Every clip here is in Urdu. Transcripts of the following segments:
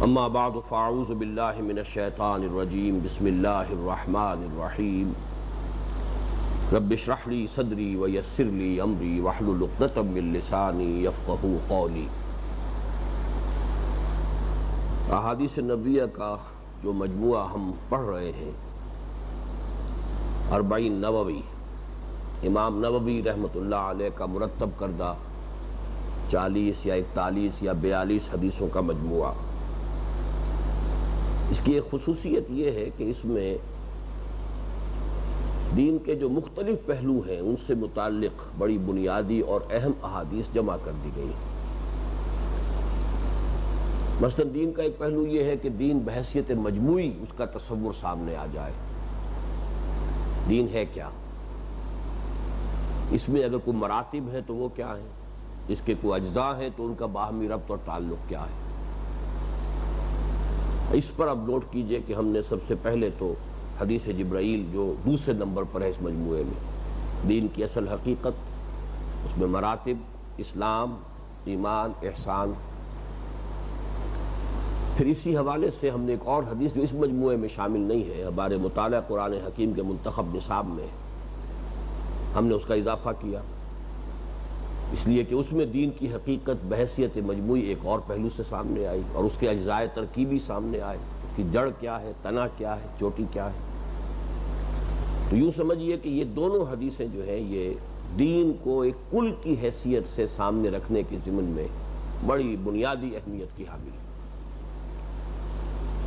اما بعد فاعوذ باللہ من الشیطان الرجیم بسم اللہ الرحمن الرحیم رب اشرح لی صدری ویسر لی امری واحلل عقدۃ من لسانی یفقہوا قولی۔ احادیث نبویہ کا جو مجموعہ ہم پڑھ رہے ہیں، 40 نووی، امام نووی رحمۃ اللہ علیہ کا مرتب کردہ 40 یا 41 یا 42 حدیثوں کا مجموعہ۔ اس کی ایک خصوصیت یہ ہے کہ اس میں دین کے جو مختلف پہلو ہیں ان سے متعلق بڑی بنیادی اور اہم احادیث جمع کر دی گئی ہیں۔ مثلا دین کا ایک پہلو یہ ہے کہ دین بحیثیت مجموعی اس کا تصور سامنے آ جائے۔ دین ہے کیا؟ اس میں اگر کوئی مراتب ہیں تو وہ کیا ہیں؟ اس کے کوئی اجزاء ہیں تو ان کا باہمی ربط اور تعلق کیا ہے؟ اس پر اب نوٹ کیجئے کہ ہم نے سب سے پہلے تو حدیث جبرائیل جو دوسرے نمبر پر ہے اس مجموعے میں، دین کی اصل حقیقت، اس میں مراتب، اسلام، ایمان، احسان۔ پھر اسی حوالے سے ہم نے ایک اور حدیث جو اس مجموعے میں شامل نہیں ہے، ہمارے مطالعہ قرآن حکیم کے منتخب نصاب میں ہم نے اس کا اضافہ کیا، اس لیے کہ اس میں دین کی حقیقت بحیثیت مجموعی ایک اور پہلو سے سامنے آئی اور اس کے اجزاء ترکیبی سامنے آئے، اس کی جڑ کیا ہے، تنا کیا ہے، چوٹی کیا ہے۔ تو یوں سمجھیے کہ یہ دونوں حدیثیں جو ہیں یہ دین کو ایک کل کی حیثیت سے سامنے رکھنے کے ضمن میں بڑی بنیادی اہمیت کی حامل ہیں۔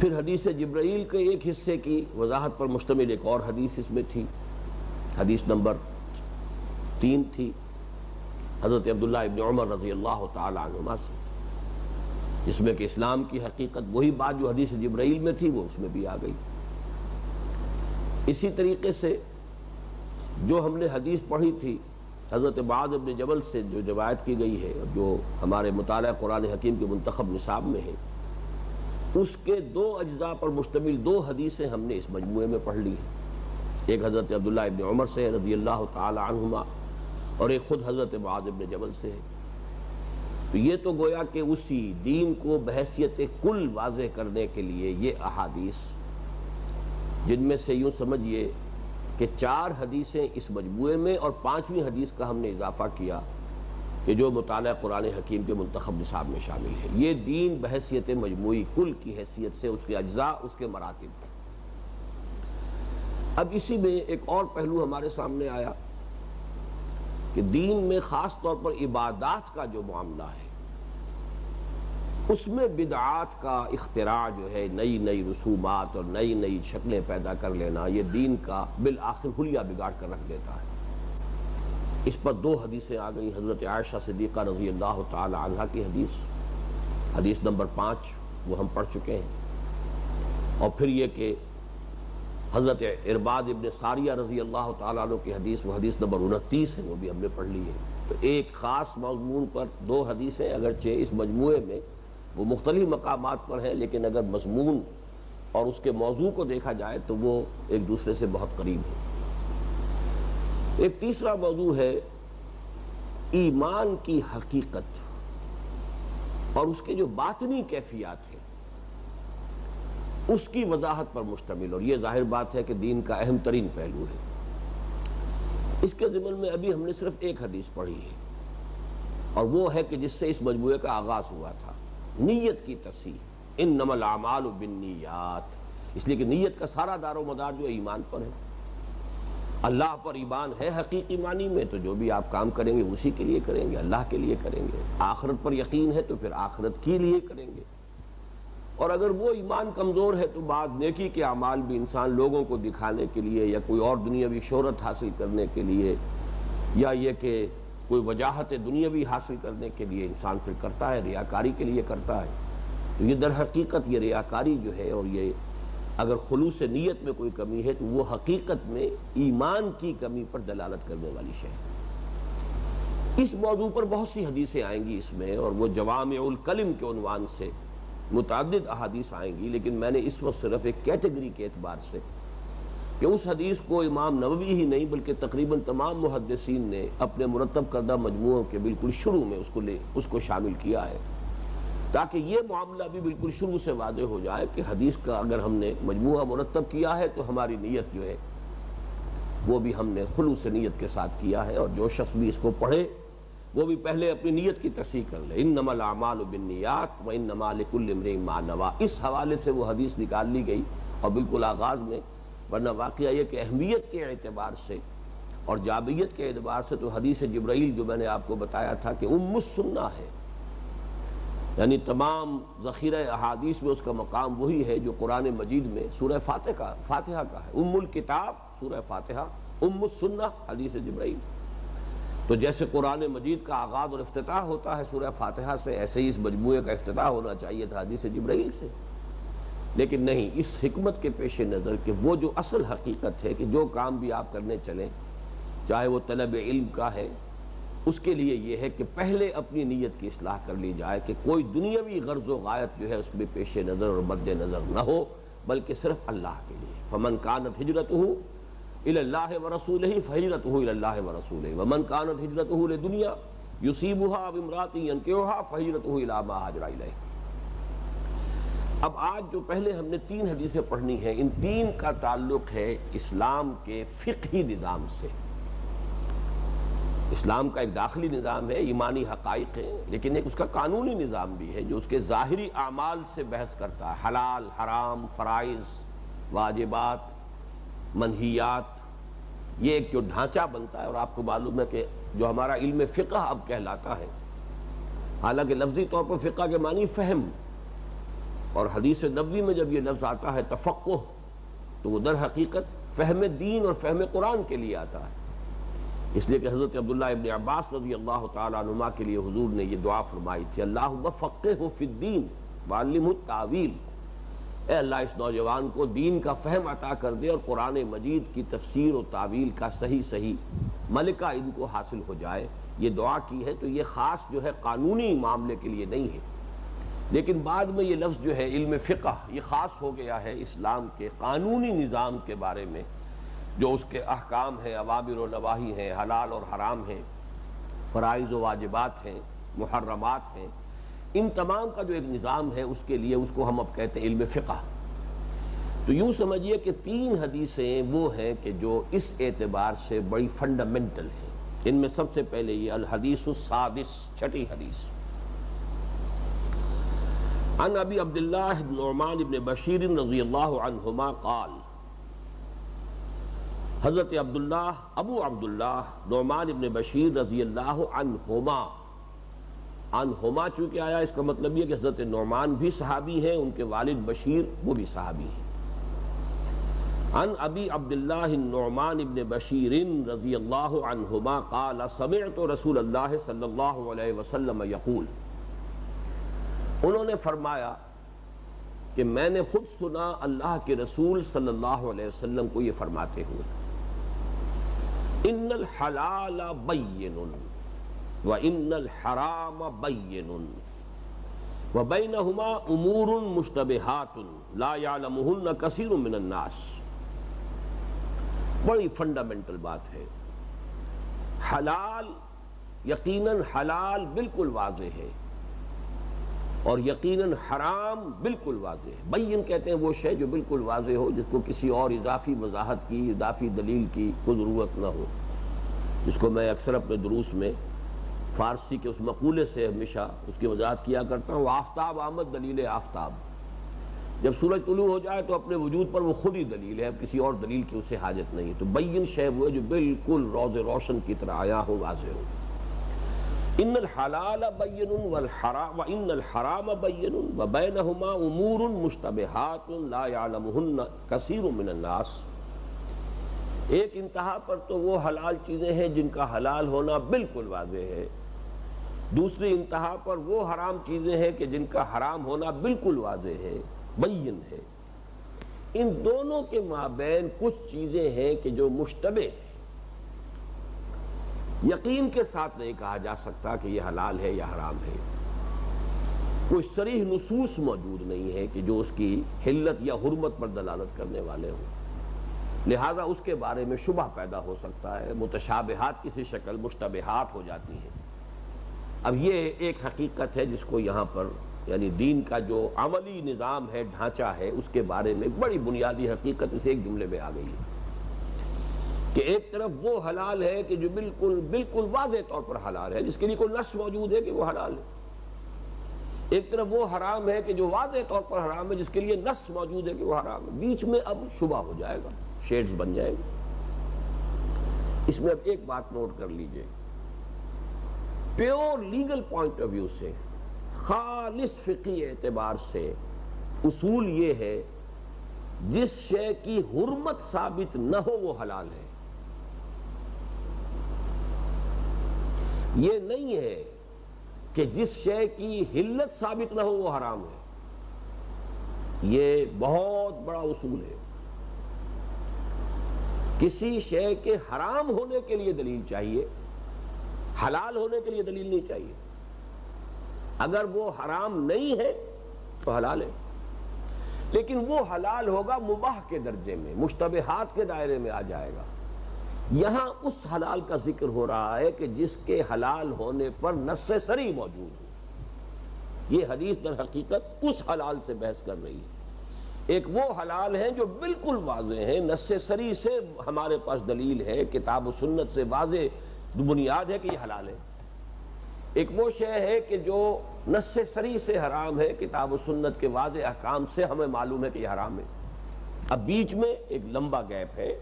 پھر حدیث جبرائیل کے ایک حصے کی وضاحت پر مشتمل ایک اور حدیث اس میں تھی، حدیث نمبر 3 تھی، حضرت عبداللہ ابن عمر رضی اللہ تعالی عنہما سے، جس میں کہ اسلام کی حقیقت وہی بات جو حدیث جبرائیل میں تھی وہ اس میں بھی آ گئی۔ اسی طریقے سے جو ہم نے حدیث پڑھی تھی حضرت معاذ بن جبل سے جو روایت کی گئی ہے، جو ہمارے مطالعہ قرآن حکیم کے منتخب نصاب میں ہے، اس کے 2 اجزاء پر مشتمل 2 حدیثیں ہم نے اس مجموعے میں پڑھ لی ہیں۔ ایک حضرت عبداللہ ابن عمر سے رضی اللہ تعالی عنہما اور ایک خود حضرت معاذ بن جبل سے ہے۔ تو یہ تو گویا کہ اسی دین کو بحیثیت کل واضح کرنے کے لیے یہ احادیث، جن میں سے یوں سمجھیے کہ 4 حدیثیں اس مجموعے میں اور 5ویں حدیث کا ہم نے اضافہ کیا کہ جو مطالعہ قرآن حکیم کے منتخب نصاب میں شامل ہے۔ یہ دین بحیثیت مجموعی کل کی حیثیت سے اس کے اجزاء، اس کے مراتب۔ اب اسی میں ایک اور پہلو ہمارے سامنے آیا کہ دین میں خاص طور پر عبادات کا جو معاملہ ہے اس میں بدعات کا اختراع جو ہے، نئی نئی رسومات اور نئی نئی شکلیں پیدا کر لینا، یہ دین کا بالآخر حلیہ بگاڑ کر رکھ دیتا ہے۔ اس پر 2 حدیثیں آ گئی، حضرت عائشہ صدیقہ رضی اللہ تعالی عنہا کی حدیث نمبر 5 وہ ہم پڑھ چکے ہیں، اور پھر یہ کہ حضرت ارباد ابن ساریہ رضی اللہ تعالیٰ عنہ کی حدیث، وہ حدیث نمبر 29 ہے، وہ بھی ہم نے پڑھ لی ہے۔ تو ایک خاص مضمون پر 2 حدیثیں، اگرچہ اس مجموعے میں وہ مختلف مقامات پر ہیں، لیکن اگر مضمون اور اس کے موضوع کو دیکھا جائے تو وہ ایک دوسرے سے بہت قریب ہیں۔ ایک تیسرا موضوع ہے ایمان کی حقیقت اور اس کے جو باطنی کیفیات ہیں اس کی وضاحت پر مشتمل، اور یہ ظاہر بات ہے کہ دین کا اہم ترین پہلو ہے۔ اس کے ضمن میں ابھی ہم نے صرف ایک حدیث پڑھی ہے، اور وہ ہے کہ جس سے اس مجموعے کا آغاز ہوا تھا، نیت کی تصحیح، انما الاعمال بالنیات، اس لیے کہ نیت کا سارا دار و مدار جو ایمان پر ہے۔ اللہ پر ایمان ہے حقیقی معنی میں تو جو بھی آپ کام کریں گے اسی کے لیے کریں گے، اللہ کے لیے کریں گے۔ آخرت پر یقین ہے تو پھر آخرت کے لیے کریں گے، اور اگر وہ ایمان کمزور ہے تو بعد نیکی کے اعمال بھی انسان لوگوں کو دکھانے کے لیے یا کوئی اور دنیاوی شہرت حاصل کرنے کے لیے یا یہ کہ کوئی وجاہت دنیاوی حاصل کرنے کے لیے انسان پھر کرتا ہے، ریاکاری کے لیے کرتا ہے۔ تو یہ در حقیقت یہ ریاکاری جو ہے، اور یہ اگر خلوص نیت میں کوئی کمی ہے تو وہ حقیقت میں ایمان کی کمی پر دلالت کرنے والی شے ہے۔ اس موضوع پر بہت سی حدیثیں آئیں گی اس میں، اور وہ جوامع الکلم کے عنوان سے متعدد احادیث آئیں گی، لیکن میں نے اس وقت صرف ایک کیٹیگری کے اعتبار سے کہ اس حدیث کو امام نووی ہی نہیں بلکہ تقریباً تمام محدثین نے اپنے مرتب کردہ مجموعوں کے بالکل شروع میں اس کو شامل کیا ہے، تاکہ یہ معاملہ بھی بالکل شروع سے واضح ہو جائے کہ حدیث کا اگر ہم نے مجموعہ مرتب کیا ہے تو ہماری نیت جو ہے وہ بھی ہم نے خلوص نیت کے ساتھ کیا ہے، اور جو شخص بھی اس کو پڑھے وہ بھی پہلے اپنی نیت کی تصحیح کر لے۔ انما الاعمال بالنیات وانما لکل امرئ ما نویٰ، اس حوالے سے وہ حدیث نکال لی گئی، اور بالکل آغاز میں، ورنہ واقعہ یہ کہ اہمیت کے اعتبار سے اور جابیت کے اعتبار سے تو حدیث جبرائیل جو میں نے آپ کو بتایا تھا کہ ام السنہ ہے، یعنی تمام ذخیرہ احادیث میں اس کا مقام وہی ہے جو قرآن مجید میں سورہ فاتحہ کا ہے۔ ام الکتاب سورہ فاتحہ، ام السنہ حدیث جبرائیل۔ تو جیسے قرآن مجید کا آغاز اور افتتاح ہوتا ہے سورہ فاتحہ سے، ایسے ہی اس مجموعے کا افتتاح ہونا چاہیے تھا حدیث جبرائیل سے، لیکن نہیں، اس حکمت کے پیش نظر کہ وہ جو اصل حقیقت ہے کہ جو کام بھی آپ کرنے چلیں، چاہے وہ طلب علم کا ہے، اس کے لیے یہ ہے کہ پہلے اپنی نیت کی اصلاح کر لی جائے کہ کوئی دنیاوی غرض و غایت جو ہے اس میں پیش نظر اور مد نظر نہ ہو، بلکہ صرف اللہ کے لیے۔ فمن کانت ہجرتہ الی اللہ ورسولہ فہجرتہ الی اللہ ورسولہ ومن کانت ہجرتہ لدنیا یصیبها او امرأۃ ینکحها فہجرتہ الی ما ہاجر الیہ۔ اب آج جو پہلے ہم نے 3 حدیثیں پڑھنی ہیں، ان 3 کا تعلق ہے اسلام کے فقہی نظام سے۔ اسلام کا ایک داخلی نظام ہے، ایمانی حقائق ہیں، لیکن ایک اس کا قانونی نظام بھی ہے جو اس کے ظاہری اعمال سے بحث کرتا ہے، حلال، حرام، فرائض، واجبات، منہیات، یہ ایک جو ڈھانچہ بنتا ہے۔ اور آپ کو معلوم ہے کہ جو ہمارا علم فقہ اب کہلاتا ہے، حالانکہ لفظی طور پر فقہ کے معنی فہم، اور حدیث نبوی میں جب یہ لفظ آتا ہے تفقہ، تو وہ در حقیقت فہم دین اور فہم قرآن کے لیے آتا ہے۔ اس لیے کہ حضرت عبداللہ ابن عباس رضی اللہ تعالیٰ عنہما کے لیے حضور نے یہ دعا فرمائی تھی، اللہم فقہہ فی الدین وعلمہ التاویل، اے اللہ اس نوجوان کو دین کا فہم عطا کر دے اور قرآن مجید کی تفسیر و تعویل کا صحیح ملکہ ان کو حاصل ہو جائے۔ یہ دعا کی ہے، تو یہ خاص جو ہے قانونی معاملے کے لیے نہیں ہے، لیکن بعد میں یہ لفظ جو ہے علم فقہ یہ خاص ہو گیا ہے اسلام کے قانونی نظام کے بارے میں، جو اس کے احکام ہیں، اوامر و نواہی ہیں، حلال اور حرام ہیں، فرائض و واجبات ہیں، محرمات ہیں، ان تمام کا جو ایک نظام ہے اس کے لیے اس کو ہم اب کہتے ہیں علم فقہ۔ تو یوں سمجھیے کہ 3 حدیثیں وہ ہیں کہ جو اس اعتبار سے بڑی فنڈامنٹل ہیں۔ ان میں سب سے پہلے یہ الحدیث السادس، 6ٹھی حدیث، عن ابی عبداللہ نعمان بن بشیر رضی اللہ عنہما قال، حضرت ابو عبداللہ نعمان بن بشیر رضی اللہ عنہما چونکہ آیا، اس کا مطلب یہ کہ حضرت نعمان بھی صحابی ہیں، ان کے والد بشیر وہ بھی صحابی ہیں۔ عن ابی عبداللہ النعمان بن بشیر رضی اللہ عنہما قال سمعت رسول اللہ صلی اللہ علیہ وسلم یقول، انہوں نے فرمایا کہ میں نے خود سنا اللہ کے رسول صلی اللہ علیہ وسلم کو یہ فرماتے ہوئے، ان الحلال بین وان الحرام بین وبینہما امور مشتبہات لا یعلمہن کثیر من الناس۔ بڑی فنڈامنٹل بات ہے۔ حلال، یقیناً حلال بالکل واضح ہے، اور یقیناً حرام بالکل واضح ہے۔ بین کہتے ہیں وہ شے جو بالکل واضح ہو، جس کو کسی اور اضافی وضاحت کی، اضافی دلیل کی کوئی ضرورت نہ ہو، جس کو میں اکثر اپنے دروس میں فارسی کے اس مقولے سے ہمیشہ اس کی وضاحت کیا کرتا ہوں، آفتاب آمد دلیل آفتاب۔ جب سورج طلوع ہو جائے تو اپنے وجود پر وہ خود ہی دلیل ہے، اب کسی اور دلیل کی اسے حاجت نہیں۔ تو بین شے وہ ہے جو بالکل روز روشن کی طرح آیا ہو، واضح ہو۔ ان الحلال بین وان الحرام بین وبینہما امور مشتبہات لا یعلمہن کثیر من الناس۔ ایک انتہا پر تو وہ حلال چیزیں ہیں جن کا حلال ہونا بالکل واضح ہے، دوسری انتہا پر وہ حرام چیزیں ہیں کہ جن کا حرام ہونا بالکل واضح ہے، بین ہے۔ ان دونوں کے مابین کچھ چیزیں ہیں کہ جو مشتبہ ہیں، یقین کے ساتھ نہیں کہا جا سکتا کہ یہ حلال ہے یا حرام ہے، کوئی صریح نصوص موجود نہیں ہے کہ جو اس کی حلت یا حرمت پر دلالت کرنے والے ہوں، لہذا اس کے بارے میں شبہ پیدا ہو سکتا ہے، متشابہات کسی شکل مشتبہات ہو جاتی ہیں۔ اب یہ ایک حقیقت ہے جس کو یہاں پر یعنی دین کا جو عملی نظام ہے، ڈھانچہ ہے، اس کے بارے میں ایک بڑی بنیادی حقیقت اس ایک جملے میں آ گئی ہے کہ ایک طرف وہ حلال ہے کہ جو بالکل واضح طور پر حلال ہے، جس کے لیے کوئی نص موجود ہے کہ وہ حلال ہے. ایک طرف وہ حرام ہے کہ جو واضح طور پر حرام ہے، جس کے لیے نص موجود ہے کہ وہ حرام ہے. بیچ میں اب شبہ ہو جائے گا، شیڈز بن جائیں گے. اس میں اب ایک بات نوٹ کر لیجئے، pure legal point of view سے، خالص فقہی اعتبار سے اصول یہ ہے جس شے کی حرمت ثابت نہ ہو وہ حلال ہے. یہ نہیں ہے کہ جس شے کی حلت ثابت نہ ہو وہ حرام ہے. یہ بہت بڑا اصول ہے. کسی شے کے حرام ہونے کے لیے دلیل چاہیے، حلال ہونے کے لیے دلیل نہیں چاہیے. اگر وہ حرام نہیں ہے تو حلال ہے، لیکن وہ حلال ہوگا مباح کے درجے میں، مشتبہات کے دائرے میں آ جائے گا. یہاں اس حلال کا ذکر ہو رہا ہے کہ جس کے حلال ہونے پر نص صریح موجود ہو. یہ حدیث در حقیقت اس حلال سے بحث کر رہی ہے. ایک وہ حلال ہیں جو بالکل واضح ہیں، نص صریح سے ہمارے پاس دلیل ہے، کتاب و سنت سے واضح بنیاد ہے کہ یہ حلال ہے. ایک وہ شے ہے کہ جو نص صریح سے حرام ہے، کتاب و سنت کے واضح احکام سے ہمیں معلوم ہے کہ یہ حرام ہے. اب بیچ میں ایک لمبا گیپ ہے،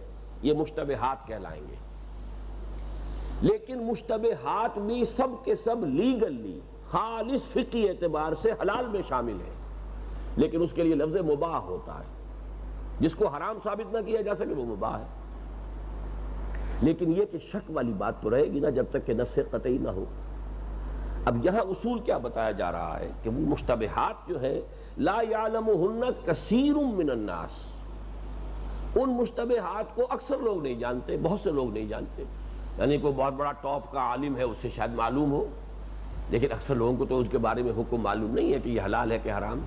یہ مشتبہات کہلائیں گے. لیکن مشتبہات بھی سب کے سب لیگلی خالص فقہی اعتبار سے حلال میں شامل ہیں، لیکن اس کے لیے لفظ مباح ہوتا ہے. جس کو حرام ثابت نہ کیا جا سکے وہ مباح ہے. لیکن یہ کہ شک والی بات تو رہے گی نا جب تک کہ نص قطعی نہ ہو. اب یہاں اصول کیا بتایا جا رہا ہے کہ وہ مشتبہات جو ہیں لا یعلمہن کثیر من الناس، ان مشتبہات کو اکثر لوگ نہیں جانتے، بہت سے لوگ نہیں جانتے. یعنی کوئی بہت بڑا ٹاپ کا عالم ہے، اس سے شاید معلوم ہو، لیکن اکثر لوگوں کو تو اس کے بارے میں حکم معلوم نہیں ہے کہ یہ حلال ہے کہ حرام.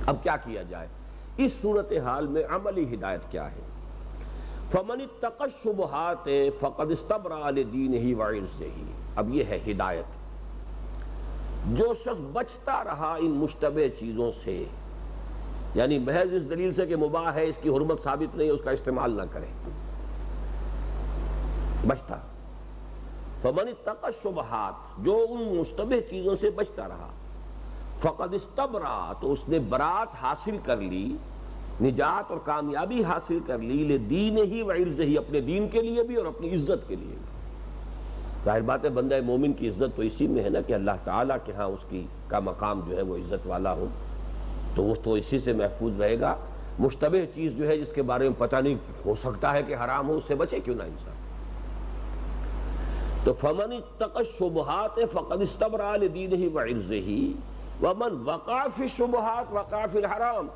اب کیا کیا جائے اس صورتحال میں؟ عملی ہدایت کیا ہے؟ فَمَنِ اتَّقَى الشُّبُهَاتِ فَقَدِ اسْتَبْرَأَ لِدِينِهِ وَعِرْضِهِ. اب یہ ہے ہدایت. جو شخص بچتا رہا ان مشتبہ چیزوں سے، یعنی محض اس دلیل سے کہ مباح ہے، اس کی حرمت ثابت نہیں ہے، اس کا استعمال نہ کرے، بچتا. فَمَنِ اتَّقَى الشُّبُهَاتِ، جو ان مشتبہ چیزوں سے بچتا رہا، فَقَدْ اسْتَبْرَأَ، تو اس نے برات حاصل کر لی، نجات اور کامیابی حاصل کر لی، لِدِينِهِ وَعِرْضِهِ، اپنے دین کے لیے بھی اور اپنی عزت کے لیے بھی. ظاہر بات ہے بندہ مومن کی عزت تو اسی میں ہے نا کہ اللہ تعالیٰ کے ہاں اس کا مقام جو ہے وہ عزت والا ہو، تو وہ تو اسی سے محفوظ رہے گا. مشتبہ چیز جو ہے جس کے بارے میں پتہ نہیں، ہو سکتا ہے کہ حرام ہو، اس سے بچے کیوں نہ انسان. تو فَمَنِ اتَّقَى الشُّبُهَاتِ فَقَدِ اسْتَبْرَأَ لِدِينِهِ وَعِرْضِهِ وَمَنْ وَقَعَ فِي الشُّبُهَاتِ وَقَعَ فِي الْحَرَامِ.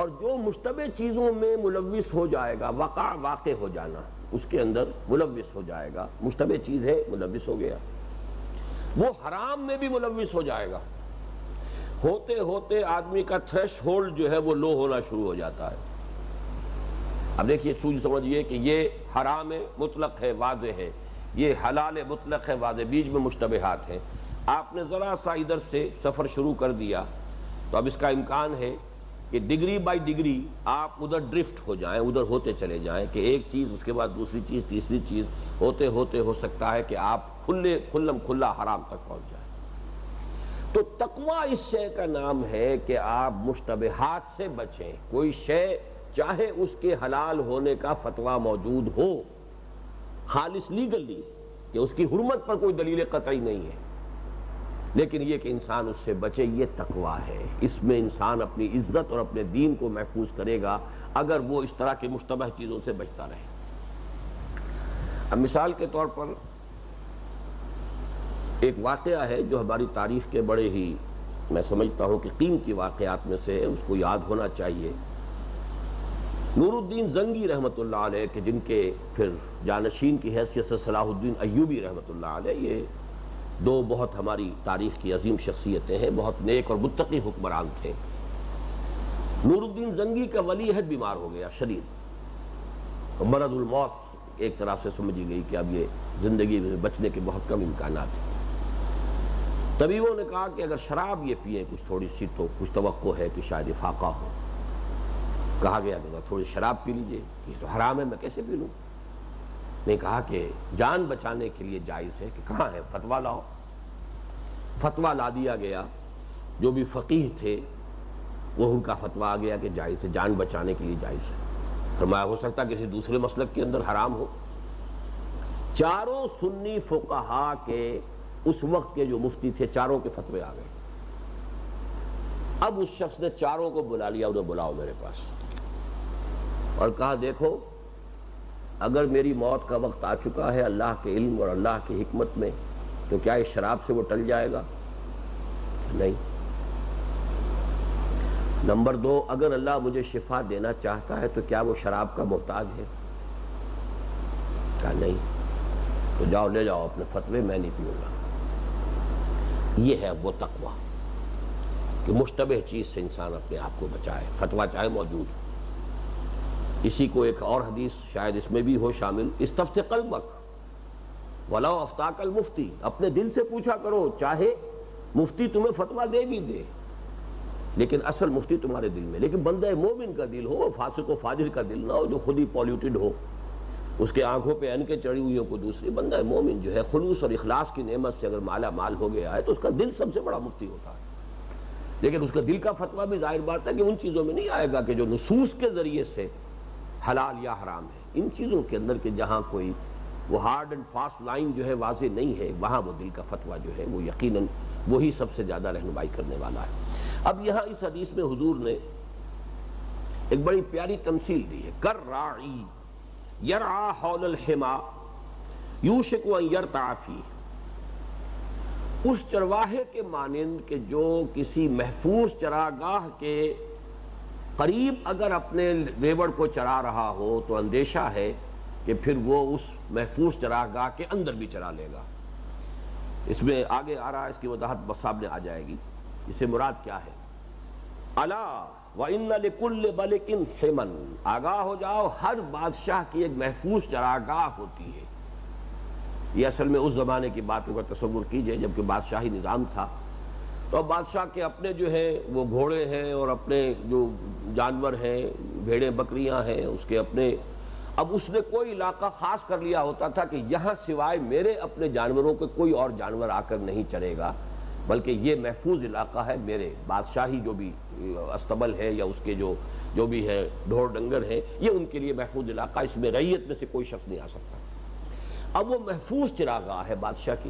اور جو مشتبہ چیزوں میں ملوث ہو جائے گا، واقع ہو جانا، اس کے اندر ملوث ہو جائے گا، مشتبہ چیز ہے ملوث ہو گیا، وہ حرام میں بھی ملوث ہو جائے گا. ہوتے ہوتے آدمی کا تھریش ہولڈ جو ہے وہ لو ہونا شروع ہو جاتا ہے. اب دیکھیے سوچ سمجھئے کہ یہ حرام ہے، مطلق ہے، واضح ہے، یہ حلال ہے، مطلق ہے، واضح، بیچ میں مشتبہات ہیں. آپ نے ذرا سا ادھر سے سفر شروع کر دیا تو اب اس کا امکان ہے کہ ڈگری بائی ڈگری آپ ادھر ڈرفٹ ہو جائیں، ادھر ہوتے چلے جائیں کہ ایک چیز اس کے بعد دوسری چیز، تیسری چیز، ہوتے ہوتے ہو سکتا ہے کہ آپ کھلا حرام تک پہنچ جائیں. تو تقوی اس شے کا نام ہے کہ آپ مشتبہات سے بچیں. کوئی شے چاہے اس کے حلال ہونے کا فتویٰ موجود ہو، خالص لیگلی کہ اس کی حرمت پر کوئی دلیل قطعی نہیں ہے، لیکن یہ کہ انسان اس سے بچے، یہ تقویٰ ہے. اس میں انسان اپنی عزت اور اپنے دین کو محفوظ کرے گا اگر وہ اس طرح کی مشتبہ چیزوں سے بچتا رہے. اب مثال کے طور پر ایک واقعہ ہے جو ہماری تاریخ کے بڑے ہی، میں سمجھتا ہوں کہ قیمتی واقعات میں سے ہے، اس کو یاد ہونا چاہیے. نور الدین زنگی رحمۃ اللہ علیہ کہ جن کے پھر جانشین کی حیثیت سے صلاح الدین ایوبی رحمۃ اللہ علیہ، یہ دو بہت ہماری تاریخ کی عظیم شخصیتیں ہیں، بہت نیک اور متقی حکمران تھے. نور الدین زنگی کا ولی عہد بیمار ہو گیا شدید، مرض الموت ایک طرح سے سمجھی گئی کہ اب یہ زندگی میں بچنے کے بہت کم امکانات ہیں. طبیبوں نے کہا کہ اگر شراب یہ پیے کچھ تھوڑی سی تو کچھ توقع ہے کہ شاید افاقہ ہو. کہا گیا کہ تھوڑی شراب پی لیجئے. یہ تو حرام ہے، میں کیسے پی لوں؟ نے کہا کہ جان بچانے کے لیے جائز ہے. کہ کہاں ہے؟ فتویٰ لاؤ. فتویٰ لا دیا گیا. جو بھی فقیہ تھے وہ ان کا فتویٰ آ گیا کہ جائز ہے، جان بچانے کے لیے جائز ہے. فرمایا ہو سکتا کسی دوسرے مسلک کے اندر حرام ہو. چاروں سنی فقہا کے اس وقت کے جو مفتی تھے چاروں کے فتوے آ گئے. اب اس شخص نے چاروں کو بلا لیا، انہیں بلاؤ میرے پاس، اور کہا دیکھو اگر میری موت کا وقت آ چکا ہے اللہ کے علم اور اللہ کی حکمت میں تو کیا اس شراب سے وہ ٹل جائے گا؟ نہیں. نمبر 2، اگر اللہ مجھے شفا دینا چاہتا ہے تو کیا وہ شراب کا محتاج ہے؟ کہا نہیں. تو جاؤ لے جاؤ اپنے فتوے، میں نہیں پیوں گا. یہ ہے وہ تقویٰ کہ مشتبہ چیز سے انسان اپنے آپ کو بچائے، فتویٰ چاہے موجود. اسی کو ایک اور حدیث شاید اس میں بھی ہو شامل، استفت قلبک ولو افتاک المفتی، اپنے دل سے پوچھا کرو چاہے مفتی تمہیں فتویٰ دے بھی دے، لیکن اصل مفتی تمہارے دل میں. لیکن بندہ مومن کا دل ہو، فاسق و فاجر کا دل نہ ہو جو خود ہی پولیوٹڈ ہو، اس کے آنکھوں پہ اینکیں چڑھی ہوئی ہوں. کو دوسری بندہ مومن جو ہے خلوص اور اخلاص کی نعمت سے اگر مالا مال ہو گیا ہے تو اس کا دل سب سے بڑا مفتی ہوتا ہے. لیکن اس کا دل کا فتویٰ بھی ظاہر بات ہے کہ ان چیزوں میں نہیں آئے گا کہ جو نصوص کے ذریعے سے حلال یا حرام ہے. ان چیزوں کے اندر کہ جہاں کوئی وہ ہارڈ اینڈ فاسٹ لائن جو ہے واضح نہیں ہے، وہاں وہ دل کا فتویٰ جو ہے وہ یقیناً وہی سب سے زیادہ رہنمائی کرنے والا ہے. اب یہاں اس حدیث میں حضور نے ایک بڑی پیاری تمثیل دی ہے. کالراعی یرعی حول الحما یوشک ان یرتع فیہ، اس چرواہے کے مانند کہ جو کسی محفوظ چراگاہ کے قریب اگر اپنے ریوڑ کو چرا رہا ہو تو اندیشہ ہے کہ پھر وہ اس محفوظ چراگاہ کے اندر بھی چرا لے گا. اس میں آگے آ رہا ہے، اس کی وضاحت بس سامنے آ جائے گی. اس سے مراد کیا ہے؟ الا وان لکل ملک حما، آگاہ ہو جاؤ ہر بادشاہ کی ایک محفوظ چراگاہ ہوتی ہے. یہ اصل میں اس زمانے کی باتوں کا تصور کیجئے جب کہ بادشاہی نظام تھا. تو اب بادشاہ کے اپنے جو ہیں وہ گھوڑے ہیں اور اپنے جو جانور ہیں، بھیڑیں بکریاں ہیں، اس کے اپنے. اب اس نے کوئی علاقہ خاص کر لیا ہوتا تھا کہ یہاں سوائے میرے اپنے جانوروں کے کوئی اور جانور آ کر نہیں چرے گا، بلکہ یہ محفوظ علاقہ ہے میرے بادشاہی جو بھی استبل ہے یا اس کے جو بھی ہے ڈھور ڈنگر ہے، یہ ان کے لیے محفوظ علاقہ، اس میں رعیت میں سے کوئی شخص نہیں آ سکتا. اب وہ محفوظ چراگاہ ہے بادشاہ کی.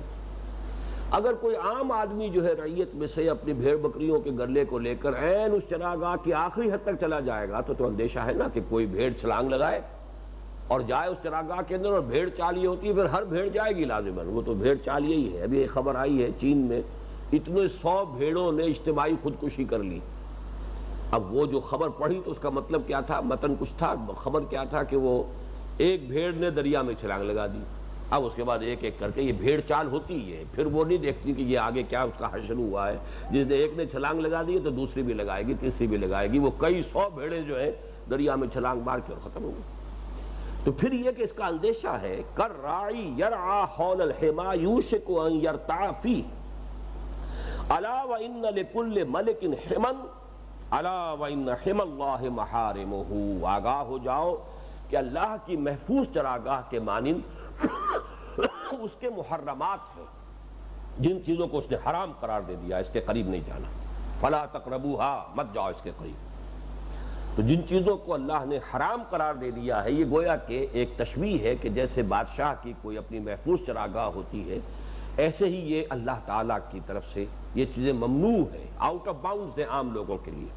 اگر کوئی عام آدمی جو ہے رعیت میں سے اپنی بھیڑ بکریوں کے گرلے کو لے کر عین اس چراگاہ کی آخری حد تک چلا جائے گا تو اندیشہ ہے نا کہ کوئی بھیڑ چھلانگ لگائے اور جائے اس چراگاہ کے اندر، اور بھیڑ چالیے ہوتی ہے پھر ہر بھیڑ جائے گی لازماً. وہ تو بھیڑ چالیے ہی ہے. ابھی ایک خبر آئی ہے چین میں اتنے 100 بھیڑوں نے اجتماعی خودکشی کر لی. اب وہ جو خبر پڑھی تو اس کا مطلب کیا تھا؟ متن کچھ تھا، خبر کیا تھا کہ وہ ایک بھیڑ نے دریا میں چھلانگ لگا دی. اب اس کے بعد ایک ایک کر کے، یہ بھیڑ چال ہوتی ہے، پھر وہ نہیں دیکھتی کہ یہ آگے کیا اس کا حشر ہوا ہے. جس نے ایک نے چھلانگ لگا دی تو دوسری بھی لگائے گی، تیسری بھی لگائے گی. وہ کئی 100 بھیڑیں جو ہیں دریا میں چھلانگ مار کے اور ختم ہو گئی. تو پھر یہ کہ اس کا اندیشہ ہے کالراعی یرعی حول الحما یوشک ان یرتع فیہ الا وان لکل ملک حما الا وان حمی اللہ محارمہ. آگاہ ہو جاؤ کہ اللہ کی محفوظ چراگاہ کے مانند اس کے محرمات ہیں، جن چیزوں کو اس نے حرام قرار دے دیا اس کے قریب نہیں جانا. فلا تقربوها، مت جاؤ اس کے قریب. تو جن چیزوں کو اللہ نے حرام قرار دے دیا ہے، یہ گویا کہ ایک تشبیہ ہے کہ جیسے بادشاہ کی کوئی اپنی محفوظ چراگاہ ہوتی ہے، ایسے ہی یہ اللہ تعالیٰ کی طرف سے یہ چیزیں ممنوع ہیں، آؤٹ آف باؤنڈز ہیں عام لوگوں کے لیے.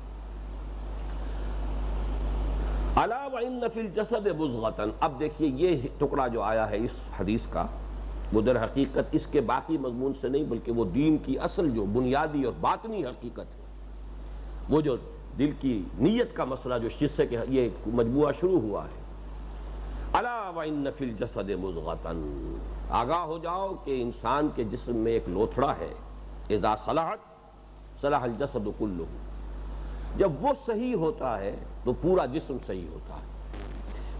الا وان فی الجسد مضغۃ. اب دیکھیے یہ ٹکڑا جو آیا ہے اس حدیث کا، وہ در حقیقت اس کے باقی مضمون سے نہیں بلکہ وہ دین کی اصل جو بنیادی اور باطنی حقیقت ہے، وہ جو دل کی نیت کا مسئلہ جو جس سے کہ یہ مجموعہ شروع ہوا ہے. الا وان فی الجسد مضغۃ، آگاہ ہو جاؤ کہ انسان کے جسم میں ایک لوتھڑا ہے. اذا صلحت صلح الجسد کلہ، جب وہ صحیح ہوتا ہے تو پورا جسم صحیح ہوتا ہے.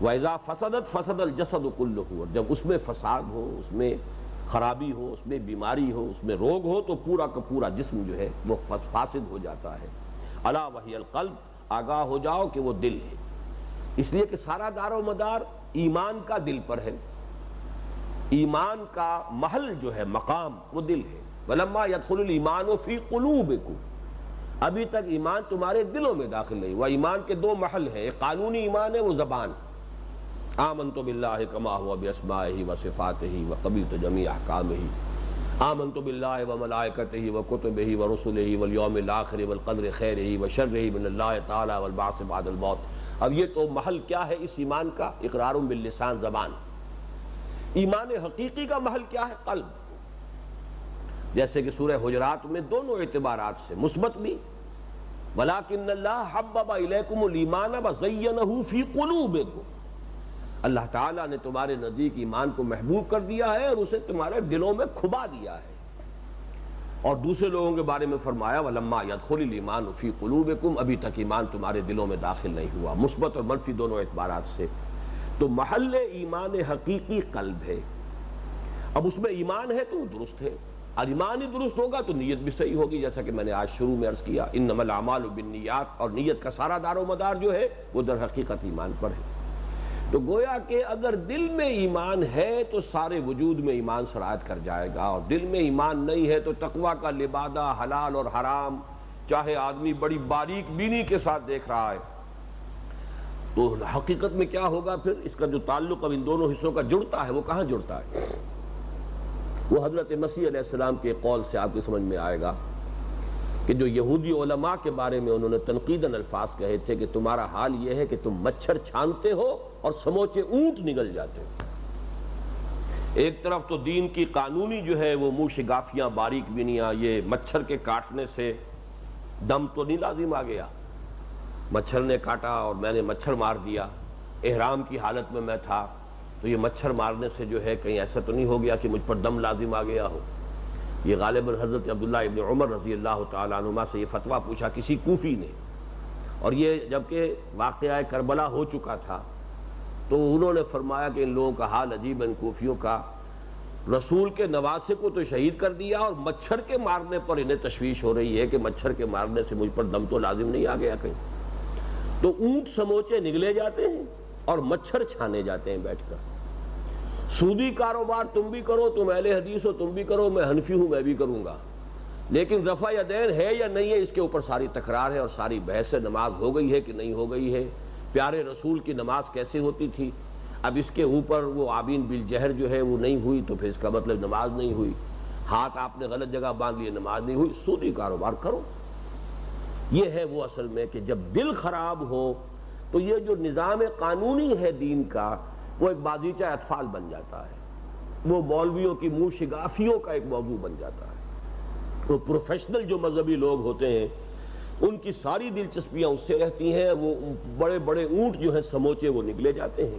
وَإِذَا فَسَدَتْ فَسَدَ الْجَسَدُ كُلُّهُ، اور جب اس میں فساد ہو، اس میں خرابی ہو، اس میں بیماری ہو، اس میں روگ ہو تو پورا کا پورا جسم جو ہے وہ فاسد ہو جاتا ہے۔ الا وہی القلب، آگاہ ہو جاؤ کہ وہ دل ہے، اس لیے کہ سارا دار و مدار ایمان کا دل پر ہے، ایمان کا محل جو ہے، مقام، وہ دل ہے۔ وَلَمَّا يَدْخُلُ الْإِيمَانُ فِي قُلُوبِكُمْ، ابھی تک ایمان تمہارے دلوں میں داخل نہیں ہوا۔ ایمان کے دو محل ہیں، ایک قانونی ایمان ہے، وہ زبان، آمنت باللہ کما ہوا باسمائہ وصفاتہ وقبلت جمیع احکامہ، آمنت باللہ وملائکتہ وکتبہ ورسلہ والیوم الآخر والقدر خیرہ وشرہ من اللہ تعالی والبعث بعد الموت۔ اب یہ تو محل کیا ہے اس ایمان کا؟ اقرار باللسان، زبان۔ ایمان حقیقی کا محل کیا ہے؟ قلب۔ جیسے کہ سورہ حجرات میں دونوں اعتبارات سے مثبت بھی، وَلَٰكِنَّ اللَّهَ حَبَّبَ إِلَيْكُمُ الْإِيمَانَ وَزَيَّنَهُ فِي قُلُوبِكُمْ، اللہ تعالیٰ نے تمہارے نزدیک ایمان کو محبوب کر دیا ہے اور اسے تمہارے دلوں میں کھبا دیا ہے۔ اور دوسرے لوگوں کے بارے میں فرمایا وَلَمَّا يَدْخُلِ الْإِيمَانُ فِي قُلُوبِكُمْ، ابھی تک ایمان تمہارے دلوں میں داخل نہیں ہوا، مثبت اور منفی دونوں اعتبارات سے۔ تو محل ایمان حقیقی قلب ہے۔ اب اس میں ایمان ہے تو وہ درست ہے، اور ایمان ہی درست ہوگا تو نیت بھی صحیح ہوگی، جیسا کہ میں نے آج شروع میں عرض کیا انما الاعمال بالنیات، اور نیت کا سارا دار و مدار جو ہے وہ در حقیقت ایمان پر ہے۔ تو گویا کہ اگر دل میں ایمان ہے تو سارے وجود میں ایمان سرایت کر جائے گا، اور دل میں ایمان نہیں ہے تو تقویٰ کا لبادہ، حلال اور حرام چاہے آدمی بڑی باریک بینی کے ساتھ دیکھ رہا ہے، تو حقیقت میں کیا ہوگا پھر؟ اس کا جو تعلق اب ان دونوں حصوں کا جڑتا ہے وہ کہاں جڑتا ہے؟ وہ حضرت مسیح علیہ السلام کے قول سے آپ کی سمجھ میں آئے گا کہ جو یہودی علماء کے بارے میں انہوں نے تنقیداً الفاظ کہے تھے کہ تمہارا حال یہ ہے کہ تم مچھر چھانتے ہو اور سموچے اونٹ نگل جاتے ہو۔ ایک طرف تو دین کی قانونی جو ہے وہ منہ شگافیاں، باریک بینیاں، یہ مچھر کے کاٹنے سے دم تو نہیں لازم آ گیا، مچھر نے کاٹا اور میں نے مچھر مار دیا، احرام کی حالت میں تھا تو یہ مچھر مارنے سے جو ہے کہیں ایسا تو نہیں ہو گیا کہ مجھ پر دم لازم آ گیا ہو۔ یہ غالباً حضرت عبداللہ ابن عمر رضی اللہ تعالیٰ عنہما سے یہ فتویٰ پوچھا کسی کوفی نے، اور یہ جبکہ واقعہ کربلا ہو چکا تھا، تو انہوں نے فرمایا کہ ان لوگوں کا حال عجیب ہے، ان کوفیوں کا، رسول کے نواسے کو تو شہید کر دیا اور مچھر کے مارنے پر انہیں تشویش ہو رہی ہے کہ مچھر کے مارنے سے مجھ پر دم تو لازم نہیں آ گیا کہیں۔ تو اونٹ سموچے نگلے جاتے ہیں اور مچھر چھانے جاتے ہیں بیٹھ کر۔ سودی کاروبار تم بھی کرو، تم اہل حدیث ہو تم بھی کرو، میں حنفی ہوں میں بھی کروں گا، لیکن رفع یدین ہے یا نہیں ہے اس کے اوپر ساری تکرار ہے اور ساری بحث ہے۔ نماز ہو گئی ہے کہ نہیں ہو گئی ہے، پیارے رسول کی نماز کیسے ہوتی تھی، اب اس کے اوپر وہ آمین بالجہر جو ہے وہ نہیں ہوئی تو پھر اس کا مطلب نماز نہیں ہوئی، ہاتھ آپ نے غلط جگہ باندھ لیے نماز نہیں ہوئی۔ سودی کاروبار کرو۔ یہ ہے وہ اصل میں کہ جب دل خراب ہو تو یہ جو نظام قانونی ہے دین کا وہ ایک بازیچہ اطفال بن جاتا ہے، وہ مولویوں کی منہ شگافیوں کا ایک موضوع بن جاتا ہے۔ وہ پروفیشنل جو مذہبی لوگ ہوتے ہیں ان کی ساری دلچسپیاں اس سے رہتی ہیں، وہ بڑے بڑے اونٹ جو ہیں سموچے وہ نگلے جاتے ہیں۔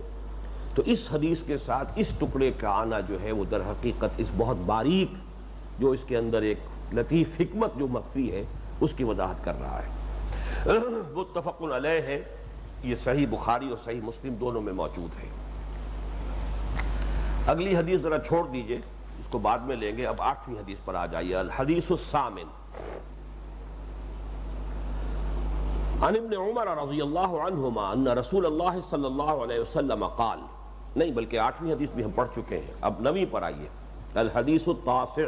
تو اس حدیث کے ساتھ اس ٹکڑے کا آنا جو ہے وہ در حقیقت اس بہت باریک جو اس کے اندر ایک لطیف حکمت جو مخفی ہے اس کی وضاحت کر رہا ہے۔ متفق علیہ ہے، یہ صحیح بخاری اور صحیح مسلم دونوں میں موجود ہے۔ اگلی حدیث ذرا چھوڑ دیجئے، اس کو بعد میں لیں گے، اب 8ویں حدیث پر آ جائیے۔ الحدیث الثامن عن ابن عمر رضی اللہ عنہما ان رسول اللہ صلی اللہ علیہ وسلم قال، نہیں بلکہ 8ویں حدیث بھی ہم پڑھ چکے ہیں، اب 9ویں پر آئیے۔ الحدیث التاسع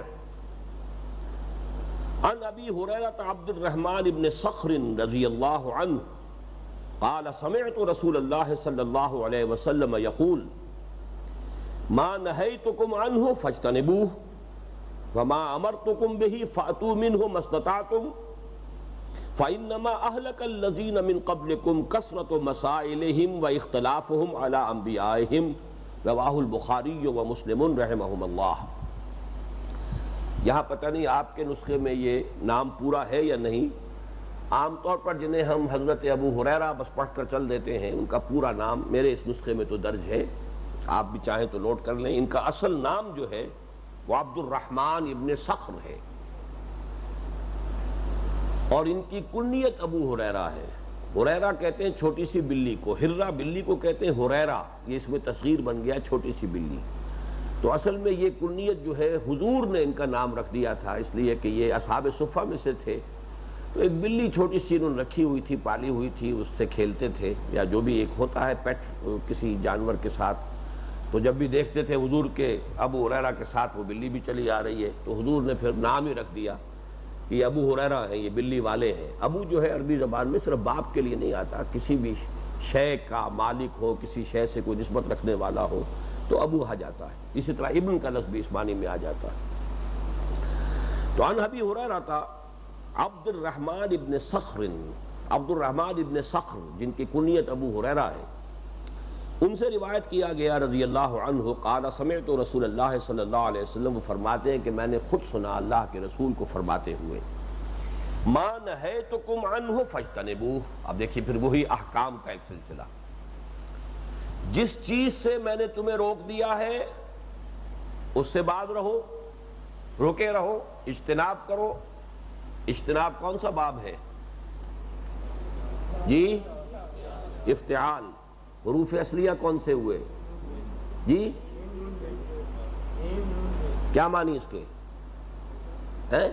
عن ابی ہریرہ عبد الرحمن ابن صخر رضی اللہ عنہ قال سمعت رسول اللہ صلی اللہ علیہ وسلم یقول ما نہیتکم عنہ فاجتنبوہ وما امرتکم بہ فأتوا منہ ما استطعتم فإنما أهلك الذين من قبلكم كثرة مسائلهم واختلافهم على أنبيائهم رواہ البخاری ومسلم رحمہم اللہ۔ یہاں پتہ نہیں آپ کے نسخے میں یہ نام پورا ہے یا نہیں، عام طور پر جنہیں ہم حضرت ابو ہریرہ بس پڑھ کر چل دیتے ہیں ان کا پورا نام میرے اس نسخے میں تو درج ہے، آپ بھی چاہیں تو نوٹ کر لیں۔ ان کا اصل نام جو ہے وہ عبد الرحمن ابن صخر ہے اور ان کی کنیت ابو ہریرہ ہے۔ ہریرہ کہتے ہیں چھوٹی سی بلی کو، ہرہ بلی کو کہتے ہیں، ہریرہ یہ اس میں تصغیر بن گیا چھوٹی سی بلی۔ تو اصل میں یہ کنیت جو ہے حضور نے ان کا نام رکھ دیا تھا، اس لیے کہ یہ اصحاب صفہ میں سے تھے۔ تو ایک بلی چھوٹی سی انہوں نے رکھی ہوئی تھی، پالی ہوئی تھی، اس سے کھیلتے تھے، یا جو بھی ایک ہوتا ہے پیٹ کسی جانور کے ساتھ۔ تو جب بھی دیکھتے تھے حضور کے ابو ہریرہ کے ساتھ وہ بلی بھی چلی آ رہی ہے، تو حضور نے پھر نام ہی رکھ دیا کہ یہ ابو ہریرہ ہیں، یہ بلی والے ہیں۔ ابو جو ہے عربی زبان میں صرف باپ کے لیے نہیں آتا، کسی بھی شے کا مالک ہو، کسی شے سے کوئی نسبت رکھنے والا ہو تو ابو آ جاتا ہے۔ اسی طرح ابن کا لفظ بھی اس معنی میں آ جاتا ہے۔ تو عن ابی ہریرہ عبد الرحمن ابن صخر، عبد الرحمن ابن صخر جن کی کنیت ابو ہریرہ ہے، ان سے روایت کیا گیا رضی اللہ عنہ قال سمعت رسول اللہ صلی اللہ علیہ وسلم، وہ فرماتے ہیں کہ میں نے خود سنا اللہ کے رسول کو فرماتے ہوئے، ما نہیتکم عنہ فاجتنبوہ۔ اب دیکھیے پھر وہی احکام کا ایک سلسلہ، جس چیز سے میں نے تمہیں روک دیا ہے اس سے باز رہو، روکے رہو، اجتناب کرو۔ اجتناب کون سا باب ہے جی؟ افتعال۔ حروف اصلیہ کون سے ہوئے جی؟ کیا معنی اس کے ہیں؟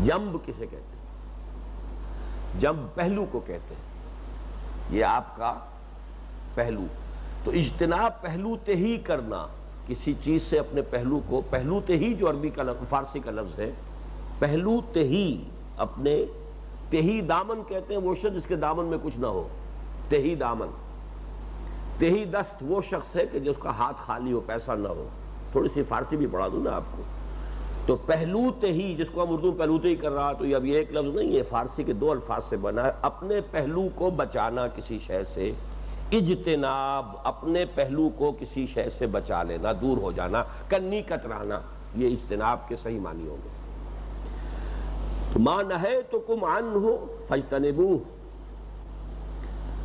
جنب کسے کہتے ہیں؟ جنب پہلو کو کہتے ہیں، یہ آپ کا پہلو۔ تو اجتناب پہلو تہی کرنا، کسی چیز سے اپنے پہلو کو، پہلو تہی جو عربی کا فارسی کا لفظ ہے، پہلو تہی، اپنے تہی دامن کہتے ہیں وہ شخص جس کے دامن میں کچھ نہ ہو، تہی دامن۔ تہی دست وہ شخص ہے کہ جس کا ہاتھ خالی ہو، پیسہ نہ ہو۔ تھوڑی سی فارسی بھی پڑھا دوں نا آپ کو۔ تو پہلو تہی، جس کو ہم اردو پہلو تہی کر رہا، تو یہ اب یہ ایک لفظ نہیں ہے، فارسی کے دو الفاظ سے بنا ہے۔ اپنے پہلو کو بچانا کسی شے سے، اجتناب، اپنے پہلو کو کسی شے سے بچا لینا، دور ہو جانا، کنی کترانا، یہ اجتناب کے صحیح معنی ہوں گے۔ تو ما نہیتکم عنہ فاجتنبوہ،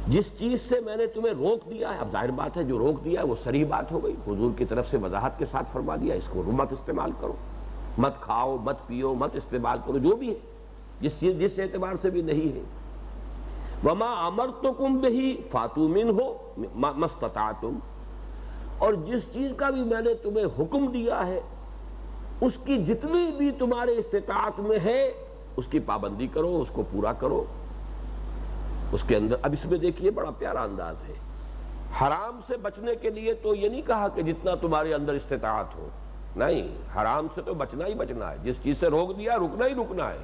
جس چیز سے میں نے تمہیں روک دیا ہے۔ اب ظاہر بات ہے جو روک دیا ہے وہ صریح بات ہو گئی، حضور کی طرف سے وضاحت کے ساتھ فرما دیا، اس کو مت استعمال کرو، مت کھاؤ، مت پیو، مت استعمال کرو، جو بھی ہے، جس اعتبار سے بھی نہیں ہے۔ وما امرتکم بہ فاتوا منہ ما استطعتم، اور جس چیز کا بھی میں نے تمہیں حکم دیا ہے اس کی جتنی بھی تمہارے استطاعت میں ہے اس کی پابندی کرو، اس کو پورا کرو۔ اس کے اندر اب اس میں دیکھیے بڑا پیارا انداز ہے، حرام سے بچنے کے لیے تو یہ نہیں کہا کہ جتنا تمہارے اندر استطاعت ہو، نہیں، حرام سے تو بچنا ہی بچنا ہے، جس چیز سے روک دیا رکنا ہی رکنا ہے۔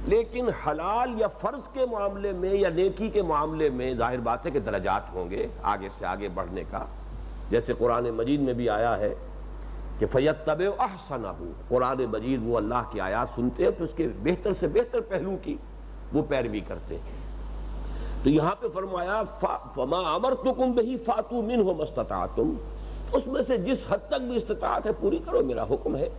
لیکن حلال یا فرض کے معاملے میں یا نیکی کے معاملے میں ظاہر بات ہے کہ درجات ہوں گے آگے سے آگے بڑھنے کا، جیسے قرآن مجید میں بھی آیا ہے کہ فَيَتَّبِعُ أَحْسَنَهُ، قرآن مجید وہ اللہ کی آیات سنتے ہیں تو اس کے بہتر سے بہتر پہلو کی وہ پیروی کرتے ہیں۔ تو یہاں پہ فرمایا فَمَا أَمَرْتُكُمْ بِهِ فَأْتُوا مِنْهُ مَا اسْتَطَعْتُمْ، اس میں سے جس حد تک بھی استطاعت ہے پوری کرو، میرا حکم ہے۔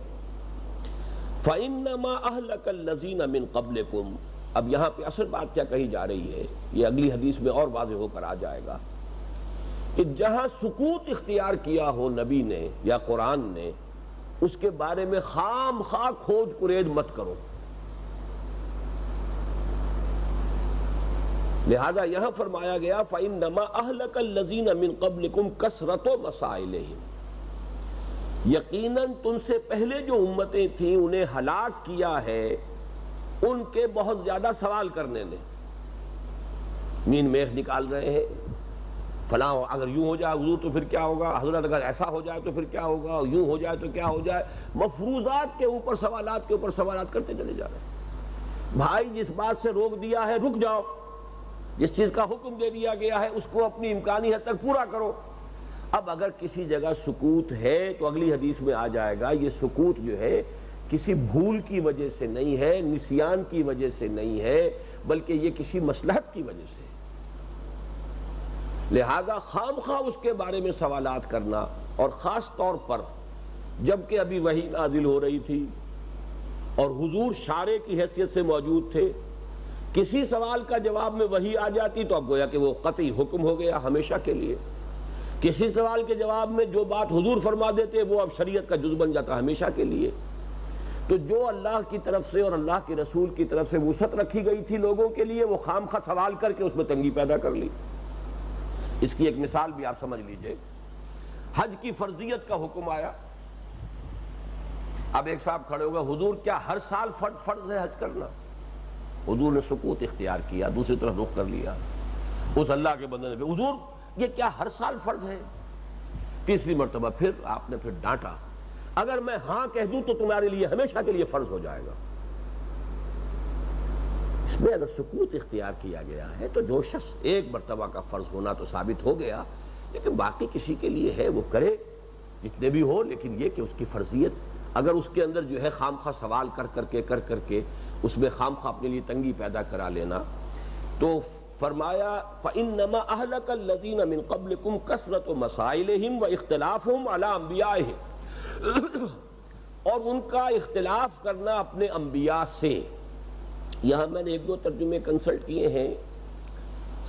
فَإِنَّمَا أَهْلَكَ الَّذِينَ مِن قَبْلِكُمْ، اب یہاں پہ اصل بات کیا کہی جا رہی ہے یہ اگلی حدیث میں اور واضح ہو کر آ جائے گا کہ جہاں سکوت اختیار کیا ہو نبی نے یا قرآن نے، اس کے بارے میں خام خواہ کھوج کرید مت کرو۔ لہذا یہاں فرمایا گیا فَإِنَّمَا أَهْلَكَ الَّذِينَ مِن قَبْلِكُمْ كَثْرَةُ مَسَائِلِهِمْ، یقیناً تم سے پہلے جو امتیں تھیں انہیں ہلاک کیا ہے ان کے بہت زیادہ سوال کرنے نے۔ مین میخ نکال رہے ہیں، فلاں اگر یوں ہو جائے حضور تو پھر کیا ہوگا، حضرت اگر ایسا ہو جائے تو پھر کیا ہوگا، یوں ہو جائے تو کیا ہو جائے، مفروضات کے اوپر سوالات کے اوپر سوالات کرتے چلے جا رہے ہیں۔ بھائی جس بات سے روک دیا ہے رک جاؤ، جس چیز کا حکم دے دیا گیا ہے اس کو اپنی امکانی حد تک پورا کرو۔ اب اگر کسی جگہ سکوت ہے تو اگلی حدیث میں آ جائے گا یہ سکوت جو ہے کسی بھول کی وجہ سے نہیں ہے، نسیان کی وجہ سے نہیں ہے، بلکہ یہ کسی مصلحت کی وجہ سے ہے۔ لہذا خام خواہ اس کے بارے میں سوالات کرنا، اور خاص طور پر جبکہ ابھی وحی نازل ہو رہی تھی اور حضور شارع کی حیثیت سے موجود تھے، کسی سوال کا جواب میں وحی آ جاتی تو اب گویا کہ وہ قطعی حکم ہو گیا ہمیشہ کے لیے۔ کسی سوال کے جواب میں جو بات حضور فرما دیتے وہ اب شریعت کا جز بن جاتا ہمیشہ کے لیے۔ تو جو اللہ کی طرف سے اور اللہ کے رسول کی طرف سے وسعت رکھی گئی تھی لوگوں کے لیے، وہ خام خواہ سوال کر کے اس میں تنگی پیدا کر لی۔ اس کی ایک مثال بھی آپ سمجھ لیجئے حج کی فرضیت کا حکم آیا. اب ایک صاحب کھڑے ہوگا، حضور کیا ہر سال فرض ہے حج کرنا؟ حضور نے سکوت اختیار کیا، دوسری طرف رخ کر لیا. اس اللہ کے بندے نے حضور یہ کیا ہر سال فرض ہے؟ تیسری مرتبہ پھر آپ نے پھر ڈانٹا، اگر میں ہاں کہہ دوں تو تمہارے لیے ہمیشہ کے لیے فرض ہو جائے گا. اس میں اگر سکوت اختیار کیا گیا ہے تو جو شخص ایک مرتبہ کا فرض ہونا تو ثابت ہو گیا، لیکن باقی کسی کے لیے ہے وہ کرے جتنے بھی ہو، لیکن یہ کہ اس کی فرضیت اگر اس کے اندر جو ہے خام خواہ سوال کر کے اس میں خام خواہ اپنے لیے تنگی پیدا کرا لینا. تو فرمایا فَإِنَّمَا أَهْلَكَ الَّذِينَ مِن قَبْلِكُمْ كَثْرَةُ مَسَائِلِهِمْ وَإِخْتِلَافُهُمْ عَلَى أَنْبِيَائِهِمْ، اور ان کا اختلاف کرنا اپنے انبیاء سے. یہاں میں نے ایک دو ترجمے کنسلٹ کیے ہیں،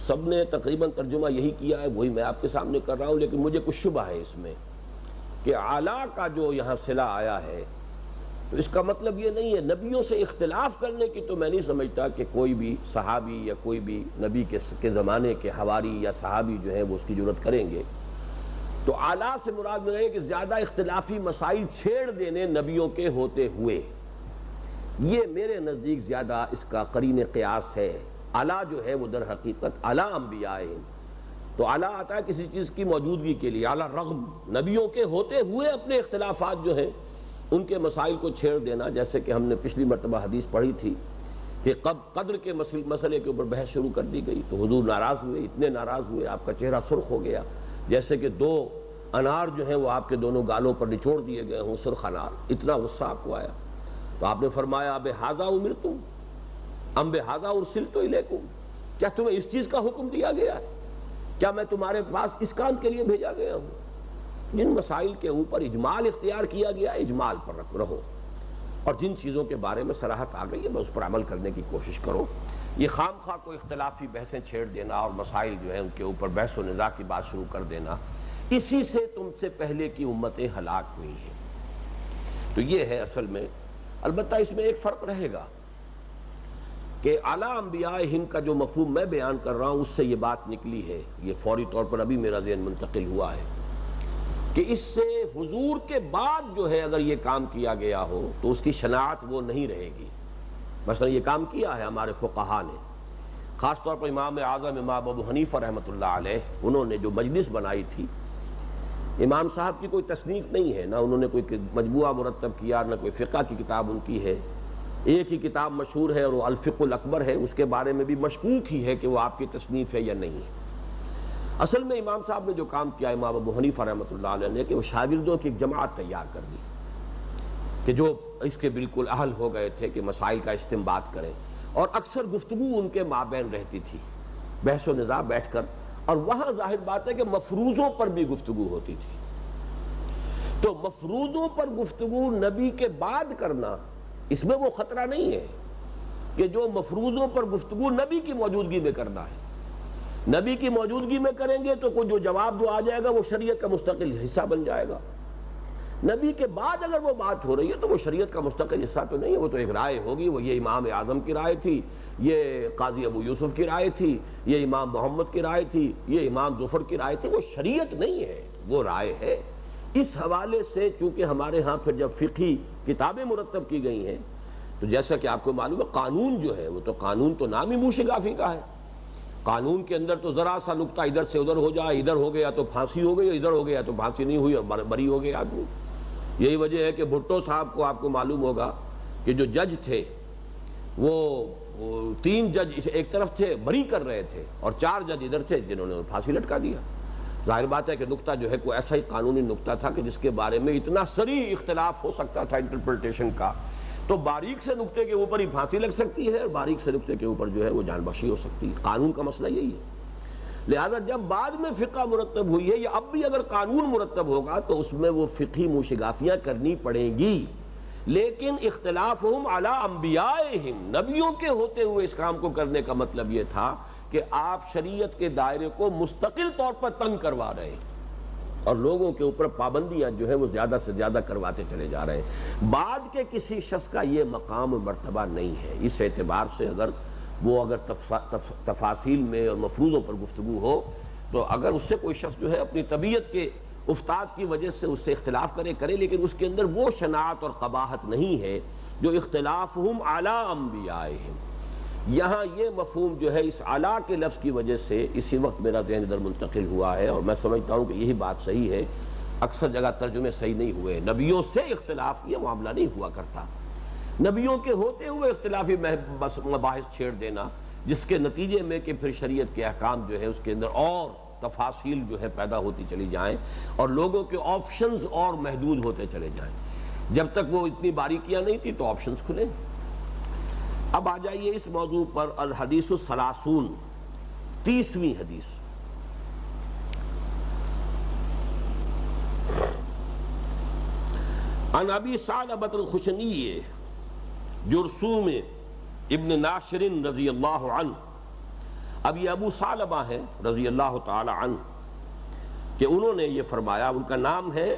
سب نے تقریباً ترجمہ یہی کیا ہے، وہی میں آپ کے سامنے کر رہا ہوں، لیکن مجھے کچھ شبہ ہے اس میں کہ اعلیٰ کا جو یہاں صلہ آیا ہے تو اس کا مطلب یہ نہیں ہے. نبیوں سے اختلاف کرنے کی تو میں نہیں سمجھتا کہ کوئی بھی صحابی یا کوئی بھی نبی کے زمانے کے حواری یا صحابی جو ہیں وہ اس کی جرات کریں گے. تو اعلیٰ سے مراد میں ہے کہ زیادہ اختلافی مسائل چھیڑ دینے نبیوں کے ہوتے ہوئے، یہ میرے نزدیک زیادہ اس کا قرین قیاس ہے. اعلیٰ جو ہے وہ در حقیقت اعلیٰ انبیاء ہیں، تو اعلیٰ آتا ہے کسی چیز کی موجودگی کے لیے، اعلیٰ رغم نبیوں کے ہوتے ہوئے اپنے اختلافات جو ہیں ان کے مسائل کو چھیڑ دینا. جیسے کہ ہم نے پچھلی مرتبہ حدیث پڑھی تھی کہ قدر کے مسئلے کے اوپر بحث شروع کر دی گئی تو حضور ناراض ہوئے، اتنے ناراض ہوئے آپ کا چہرہ سرخ ہو گیا، جیسے کہ دو انار جو ہیں وہ آپ کے دونوں گالوں پر نچوڑ دیے گئے ہوں، سرخ انار. اتنا غصہ آپ کو آیا تو آپ نے فرمایا بِہَٰذَا أُمِرْتُمْ أَمْ بِهَٰذَا أُرْسِلْتُ إِلَيْكُمْ، کیا تمہیں اس چیز کا حکم دیا گیا ہے؟ کیا میں تمہارے پاس اس کام کے لیے بھیجا گیا ہوں؟ جن مسائل کے اوپر اجمال اختیار کیا گیا ہے اجمال پر رہو، اور جن چیزوں کے بارے میں صراحت آ گئی ہے بس اس پر عمل کرنے کی کوشش کرو. یہ خام خواہ کو اختلافی بحثیں چھیڑ دینا اور مسائل جو ہیں ان کے اوپر بحث و نزاع کی بات شروع کر دینا، اسی سے تم سے پہلے کی امتیں ہلاک ہوئی ہیں. تو یہ ہے اصل میں. البتہ اس میں ایک فرق رہے گا کہ اعلیٰ انبیاء ہند کا جو مفہوم میں بیان کر رہا ہوں اس سے یہ بات نکلی ہے، یہ فوری طور پر ابھی میرا ذہن منتقل ہوا ہے کہ اس سے حضور کے بعد جو ہے اگر یہ کام کیا گیا ہو تو اس کی شناعت وہ نہیں رہے گی. مثلا یہ کام کیا ہے ہمارے فقہا نے، خاص طور پر امام اعظم امام ابو حنیفہ رحمۃ اللہ علیہ، انہوں نے جو مجلس بنائی تھی، امام صاحب کی کوئی تصنیف نہیں ہے، نہ انہوں نے کوئی مجموعہ مرتب کیا، نہ کوئی فقہ کی کتاب ان کی ہے. ایک ہی کتاب مشہور ہے اور وہ الفقہ الاکبر ہے، اس کے بارے میں بھی مشکوک ہی ہے کہ وہ آپ کی تصنیف ہے یا نہیں. اصل میں امام صاحب نے جو کام کیا امام ابو حنیفہ رحمۃ اللہ علیہ نے کہ وہ شاگردوں کی ایک جماعت تیار کر دی کہ جو اس کے بالکل اہل ہو گئے تھے کہ مسائل کا استنباط کریں، اور اکثر گفتگو ان کے مابین رہتی تھی، بحث و نزاع بیٹھ کر، اور وہاں ظاہر بات ہے کہ مفروضوں پر بھی گفتگو ہوتی تھی. تو مفروضوں پر گفتگو نبی کے بعد کرنا، اس میں وہ خطرہ نہیں ہے کہ جو مفروضوں پر گفتگو نبی کی موجودگی میں کرنا ہے. نبی کی موجودگی میں کریں گے تو کوئی جو جواب جو آ جائے گا وہ شریعت کا مستقل حصہ بن جائے گا. نبی کے بعد اگر وہ بات ہو رہی ہے تو وہ شریعت کا مستقل حصہ تو نہیں ہے، وہ تو ایک رائے ہوگی. وہ یہ امام اعظم کی رائے تھی، یہ قاضی ابو یوسف کی رائے تھی، یہ امام محمد کی رائے تھی، یہ امام ظفر کی رائے تھی. وہ شریعت نہیں ہے، وہ رائے ہے. اس حوالے سے چونکہ ہمارے ہاں پھر جب فقہی کتابیں مرتب کی گئی ہیں تو جیسا کہ آپ کو معلوم ہے قانون جو ہے وہ تو قانون تو نام ہی موشگافی کا ہے. قانون کے اندر تو ذرا سا نقطہ ادھر سے ادھر ہو جائے، ادھر ہو گیا تو پھانسی ہو گئی، ادھر ہو گیا تو پھانسی نہیں ہوئی اور بری ہو گیا آدمی. یہی وجہ ہے کہ بھٹو صاحب کو آپ کو معلوم ہوگا کہ جو جج تھے وہ 3 جج ایک طرف تھے بری کر رہے تھے اور 4 جج ادھر تھے جنہوں نے پھانسی لٹکا دیا. ظاہر بات ہے کہ نقطہ جو ہے کوئی ایسا ہی قانونی نقطہ تھا کہ جس کے بارے میں اتنا صریح اختلاف ہو سکتا تھا انٹرپریٹیشن کا، تو باریک سے نقطے کے اوپر ہی پھانسی لگ سکتی ہے اور باریک سے نقطے کے اوپر جو ہے وہ جان بخشی ہو سکتی ہے. قانون کا مسئلہ یہی ہے. لہذا جب بعد میں فقہ مرتب ہوئی ہے یا اب بھی اگر قانون مرتب ہوگا تو اس میں وہ فقہی موشگافیاں کرنی پڑیں گی، لیکن اختلافہم علی انبیائہم، نبیوں کے ہوتے ہوئے اس کام کو کرنے کا مطلب یہ تھا کہ آپ شریعت کے دائرے کو مستقل طور پر تنگ کروا رہے ہیں اور لوگوں کے اوپر پابندیاں جو ہے وہ زیادہ سے زیادہ کرواتے چلے جا رہے ہیں. بعد کے کسی شخص کا یہ مقام و مرتبہ نہیں ہے. اس اعتبار سے اگر تفاصیل میں اور مفروضوں پر گفتگو ہو تو اگر اس سے کوئی شخص جو ہے اپنی طبیعت کے استاد کی وجہ سے اس سے اختلاف کرے لیکن اس کے اندر وہ شناعت اور قباحت نہیں ہے جو اختلافہم علی انبیائہم. یہاں یہ مفہوم جو ہے اس علا کے لفظ کی وجہ سے اسی وقت میرا ذہن ادھر منتقل ہوا ہے، اور میں سمجھتا ہوں کہ یہی بات صحیح ہے. اکثر جگہ ترجمے صحیح نہیں ہوئے. نبیوں سے اختلاف یہ معاملہ نہیں ہوا کرتا. نبیوں کے ہوتے ہوئے اختلافی مباحث چھیڑ دینا جس کے نتیجے میں کہ پھر شریعت کے احکام جو ہے اس کے اندر اور تفاصیل جو ہے پیدا ہوتی چلی جائیں اور لوگوں کے آپشنز اور محدود ہوتے چلے جائیں. جب تک وہ اتنی باریکیاں نہیں تھی تو آپشنز کھلے. اب آ جائیے اس موضوع پر. الحدیث الثلاثون، 30ویں حدیث. عن ابی ثعلبۃ الخشنی جرثوم ابن ناشر رضی اللہ عنہ. اب یہ ابو ثعلبہ ہیں رضی اللہ تعالی عنہ کہ انہوں نے یہ فرمایا، ان کا نام ہے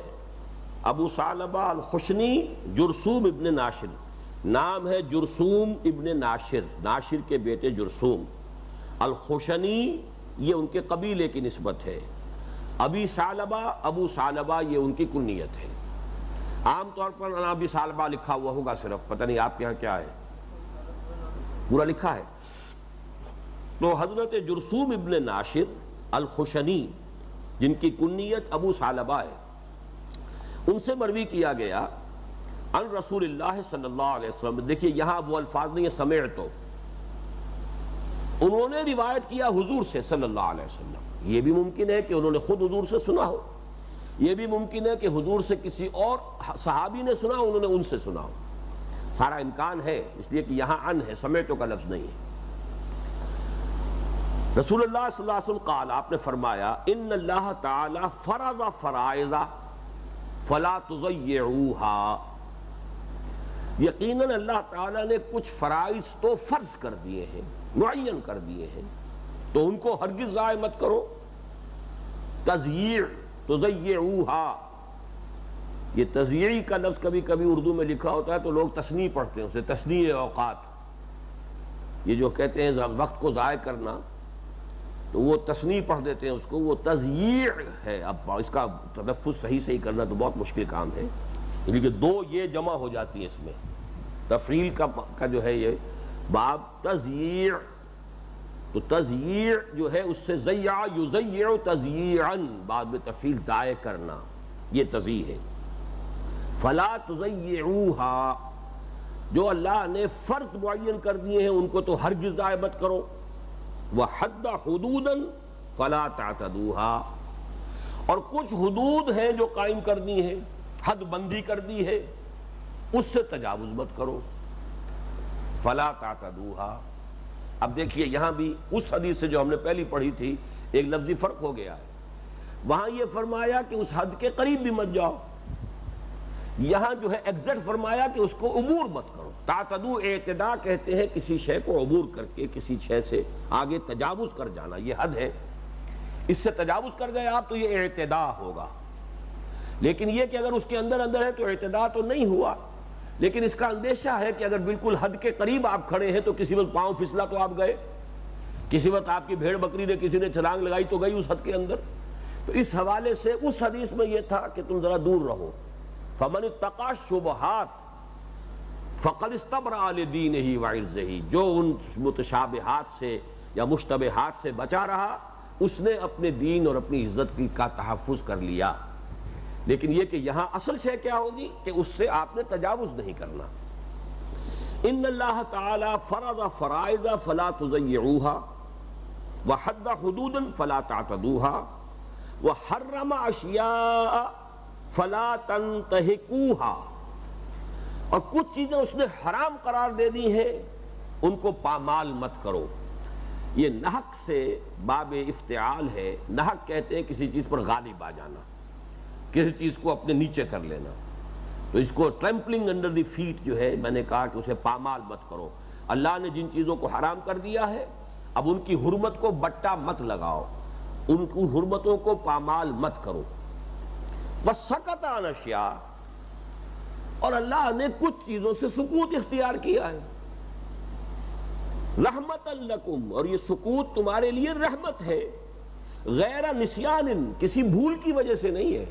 ابو ثعلبہ الخشنی جرثوم ابن ناشر. نام ہے جرثوم ابن ناشر، ناشر کے بیٹے جرثوم. الخشنی یہ ان کے قبیلے کی نسبت ہے. ابی ثعلبہ، ابو ثعلبہ یہ ان کی کنیت ہے. عام طور پر ابی ثعلبہ لکھا ہوا ہوگا صرف، پتہ نہیں آپ کے یہاں کیا ہے، پورا لکھا ہے. تو حضرت جرثوم ابن ناشر الخشنی جن کی کنیت ابو ثعلبہ ہے، ان سے مروی کیا گیا ان رسول اللہ صلی اللہ علیہ وسلم. دیکھیے یہاں وہ الفاظ نہیں ہے سمعتو، انہوں نے روایت کیا حضور سے صلی اللہ علیہ وسلم. یہ بھی ممکن ہے کہ انہوں نے خود حضور سے سنا ہو، یہ بھی ممکن ہے کہ حضور سے کسی اور صحابی نے سنا، انہوں نے ان سے سنا ہو. سارا امکان ہے، اس لیے کہ یہاں ان ہے، سمعتو کا لفظ نہیں ہے. رسول اللہ صلی اللہ علیہ وسلم قال، آپ نے فرمایا، ان اللہ تعالی فرض فرائض فلا تضيعوها. یقیناً اللہ تعالیٰ نے کچھ فرائض تو فرض کر دیے ہیں، معین کر دیے ہیں، تو ان کو ہرگز ضائع مت کرو. تضییع، تضیعوها، یہ تضییع کا لفظ کبھی کبھی اردو میں لکھا ہوتا ہے تو لوگ تثنیہ پڑھتے ہیں، اسے تثنیہ اوقات. یہ جو کہتے ہیں وقت کو ضائع کرنا تو وہ تثنیہ پڑھ دیتے ہیں اس کو، وہ تضییع ہے. اب اس کا تلفظ صحیح کرنا تو بہت مشکل کام ہے، لیکن دو یہ جمع ہو جاتی ہیں اس میں. تفریل کا جو ہے یہ باب تضییع، تو تضییع جو ہے اس سے ضیع یضیع تضییعا، بعد میں تفریل ضائع کرنا، یہ تضییع ہے. فلا تضیعوها، جو اللہ نے فرض معین کر دیے ہیں ان کو تو ہرگز ضائع مت کرو. وحد حدودا فلا تعتدوها، اور کچھ حدود ہیں جو قائم کر دی ہیں، حد بندی کر دی ہے، اس سے تجاوز مت کرو. فلا تعتدوها. اب دیکھیے یہاں بھی اس حدیث سے جو ہم نے پہلی پڑھی تھی ایک لفظی فرق ہو گیا ہے. وہاں یہ فرمایا کہ اس حد کے قریب بھی مت جاؤ، یہاں جو ہے ایگزیکٹ فرمایا کہ اس کو عبور مت کرو. تعتدو اعتداء کہتے ہیں کسی شے کو عبور کر کے کسی شے سے آگے تجاوز کر جانا، یہ حد ہے. اس سے تجاوز کر گئے آپ تو یہ اعتداء ہوگا. لیکن یہ کہ اگر اس کے اندر اندر ہے تو اعتداء تو نہیں ہوا، لیکن اس کا اندیشہ ہے کہ اگر بالکل حد کے قریب آپ کھڑے ہیں تو کسی وقت پاؤں پھسلا تو آپ گئے، کسی وقت آپ کی بھیڑ بکری نے کسی نے چھلانگ لگائی تو گئی اس حد کے اندر. تو اس حوالے سے اس حدیث میں یہ تھا کہ تم ذرا دور رہو. فمن اتقى الشبہات فقد استبرأ لدینہ وعرضہ، جو ان متشابہات سے یا مشتبہات سے بچا رہا اس نے اپنے دین اور اپنی عزت کا تحفظ کر لیا. لیکن یہ کہ یہاں اصل شے کیا ہوگی کہ اس سے آپ نے تجاوز نہیں کرنا. ان اللہ تعالی فرض فرائض فلا تضيعوها وحد حدودا فلا تعتدوها وحرم اشیاء فلا تنتهكوها، اور کچھ چیزیں اس نے حرام قرار دے دی ہیں ان کو پامال مت کرو. یہ نحق سے باب افتعال ہے. نحق کہتے ہیں کسی چیز پر غالب آ جانا، کسی چیز کو اپنے نیچے کر لینا. تو اس کو ٹرمپلنگ انڈر دی فیٹ جو ہے، میں نے کہا کہ اسے پامال مت کرو. اللہ نے جن چیزوں کو حرام کر دیا ہے اب ان کی حرمت کو بٹا مت لگاؤ، ان کی حرمتوں کو پامال مت کرو. وَسَكَتَ عَنْ أَشْيَاءَ، اور اللہ نے کچھ چیزوں سے سکوت اختیار کیا ہے. رحمتاً لکم، اور یہ سکوت تمہارے لیے رحمت ہے. غیر نسیان، کسی بھول کی وجہ سے نہیں ہے.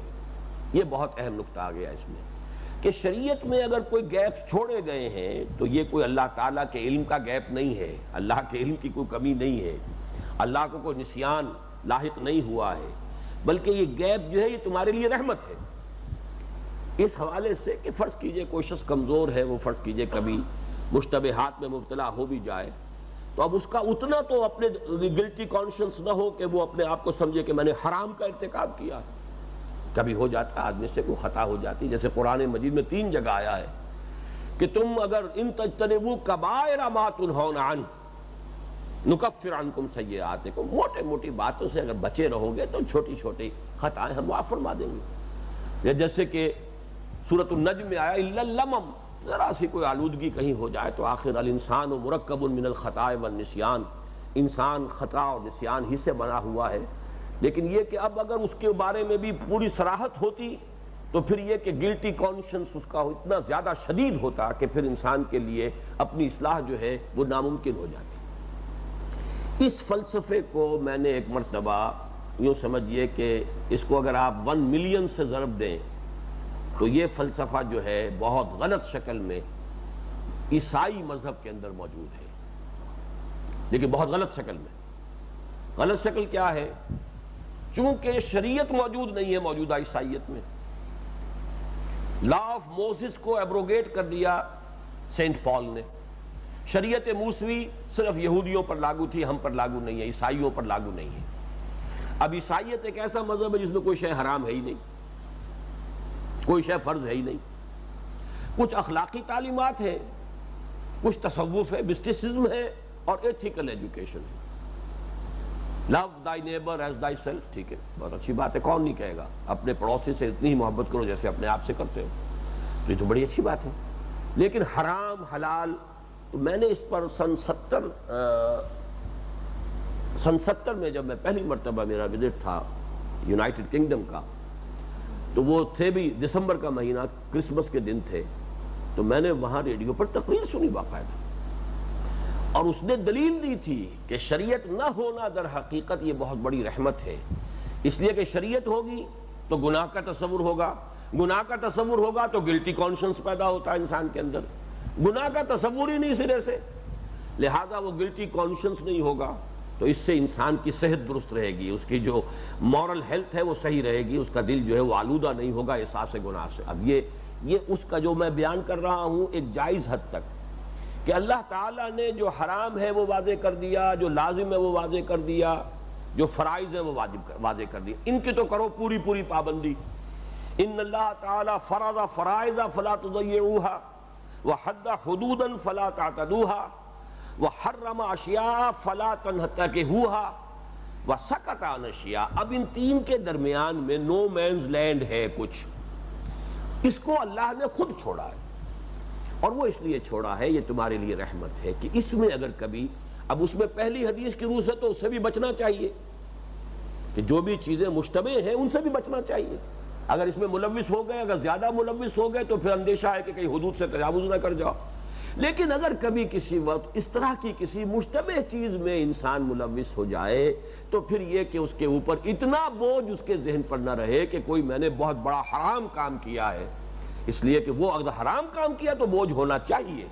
یہ بہت اہم نقطہ آ گیا اس میں کہ شریعت میں اگر کوئی گیپ چھوڑے گئے ہیں تو یہ کوئی اللہ تعالیٰ کے علم کا گیپ نہیں ہے، اللہ کے علم کی کوئی کمی نہیں ہے، اللہ کو کوئی نسیان لاحق نہیں ہوا ہے، بلکہ یہ گیپ جو ہے یہ تمہارے لیے رحمت ہے۔ اس حوالے سے کہ فرض کیجئے کوئی شخص کمزور ہے، وہ فرض کیجئے کبھی مشتبہات میں مبتلا ہو بھی جائے تو اب اس کا اتنا تو اپنے گلٹی کانشنس نہ ہو کہ وہ اپنے آپ کو سمجھے کہ میں نے حرام کا ارتکاب کیا ہے۔ کبھی ہو جاتا ہے آدمی سے کوئی خطا ہو جاتی، جیسے قرآن مجید میں 3 جگہ آیا ہے کہ تم اگر ان تجتنبوا کبائر ما تنہون عنہ نکفر عنکم سیئاتکم، موٹے موٹی باتوں سے اگر بچے رہو گے تو چھوٹی چھوٹی خطائیں ہم معاف فرما دیں گے۔ جیسے کہ سورۃ النجم میں آیا الا اللمم، ذرا سی کوئی آلودگی کہیں ہو جائے تو آخر الانسان مرکب من الخطاء والنسیان، انسان خطا اور نسیان ہی سے بنا ہوا ہے۔ لیکن یہ کہ اب اگر اس کے بارے میں بھی پوری صراحت ہوتی تو پھر یہ کہ گلٹی کانشنس اس کا اتنا زیادہ شدید ہوتا کہ پھر انسان کے لیے اپنی اصلاح جو ہے وہ ناممکن ہو جاتی۔ اس فلسفے کو میں نے ایک مرتبہ یوں سمجھیے کہ اس کو اگر آپ 1 ملین سے ضرب دیں تو یہ فلسفہ جو ہے بہت غلط شکل میں عیسائی مذہب کے اندر موجود ہے، لیکن بہت غلط شکل میں۔ غلط شکل کیا ہے؟ چونکہ شریعت موجود نہیں ہے موجودہ عیسائیت میں، لا آف موسیس کو ایبروگیٹ کر دیا سینٹ پال نے، شریعت موسوی صرف یہودیوں پر لاگو تھی، ہم پر لاگو نہیں ہے، عیسائیوں پر لاگو نہیں ہے۔ اب عیسائیت ایک ایسا مذہب ہے جس میں کوئی شے حرام ہے ہی نہیں، کوئی شے فرض ہے ہی نہیں، کچھ اخلاقی تعلیمات ہیں، کچھ تصوف ہے، مسٹسزم ہے اور ایتھیکل ایجوکیشن ہے۔ Love thy neighbour as thyself, ٹھیک ہے، بہت اچھی بات ہے، کون نہیں کہے گا اپنے پڑوسی سے اتنی ہی محبت کرو جیسے اپنے آپ سے کرتے ہو، تو یہ تو بڑی اچھی بات ہے۔ لیکن حرام حلال، تو میں نے اس پر سن 70 میں جب میں پہلی مرتبہ میرا وزٹ تھا یونائٹڈ کنگڈم کا، تو وہ تھے بھی دسمبر کا مہینہ، کرسمس کے دن تھے، تو میں نے وہاں ریڈیو پر تقریر سنی باقاعدہ، اور اس نے دلیل دی تھی کہ شریعت نہ ہونا در حقیقت یہ بہت بڑی رحمت ہے، اس لیے کہ شریعت ہوگی تو گناہ کا تصور ہوگا، گناہ کا تصور ہوگا تو گلٹی کانشنس پیدا ہوتا ہے انسان کے اندر، گناہ کا تصور ہی نہیں سرے سے، لہذا وہ گلٹی کانشنس نہیں ہوگا تو اس سے انسان کی صحت درست رہے گی، اس کی جو مورل ہیلتھ ہے وہ صحیح رہے گی، اس کا دل جو ہے وہ آلودہ نہیں ہوگا احساس گناہ سے۔ اب یہ اس کا جو میں بیان کر رہا ہوں ایک جائز حد تک، کہ اللہ تعالیٰ نے جو حرام ہے وہ واضح کر دیا، جو لازم ہے وہ واضح کر دیا، جو فرائض ہے وہ واضح کر دیا، ان کی تو کرو پوری پابندی۔ ان اللہ تعالیٰ فرض فرائض فلا تضيعوها وحد حدودا فلا تعتدوها وحرم اشیاء فلا تنتهكوها وسکت عن اشیاء۔ اب ان 3 کے درمیان میں نو مینز لینڈ ہے کچھ، اس کو اللہ نے خود چھوڑا ہے، اور وہ اس لیے چھوڑا ہے، یہ تمہارے لیے رحمت ہے کہ اس میں اگر کبھی، اب اس میں پہلی حدیث کی روح سے تو اس سے بھی بچنا چاہیے کہ جو بھی چیزیں مشتبہ ہیں ان سے بھی بچنا چاہیے، اگر اس میں ملوث ہو گئے، اگر زیادہ ملوث ہو گئے تو پھر اندیشہ ہے کہ کہیں حدود سے تجاوز نہ کر جاؤ۔ لیکن اگر کبھی کسی وقت اس طرح کی کسی مشتبہ چیز میں انسان ملوث ہو جائے تو پھر یہ کہ اس کے اوپر اتنا بوجھ اس کے ذہن پر نہ رہے کہ کوئی میں نے بہت بڑا حرام کام کیا ہے، اس لیے کہ وہ اگر حرام کام کیا تو بوجھ ہونا چاہیے،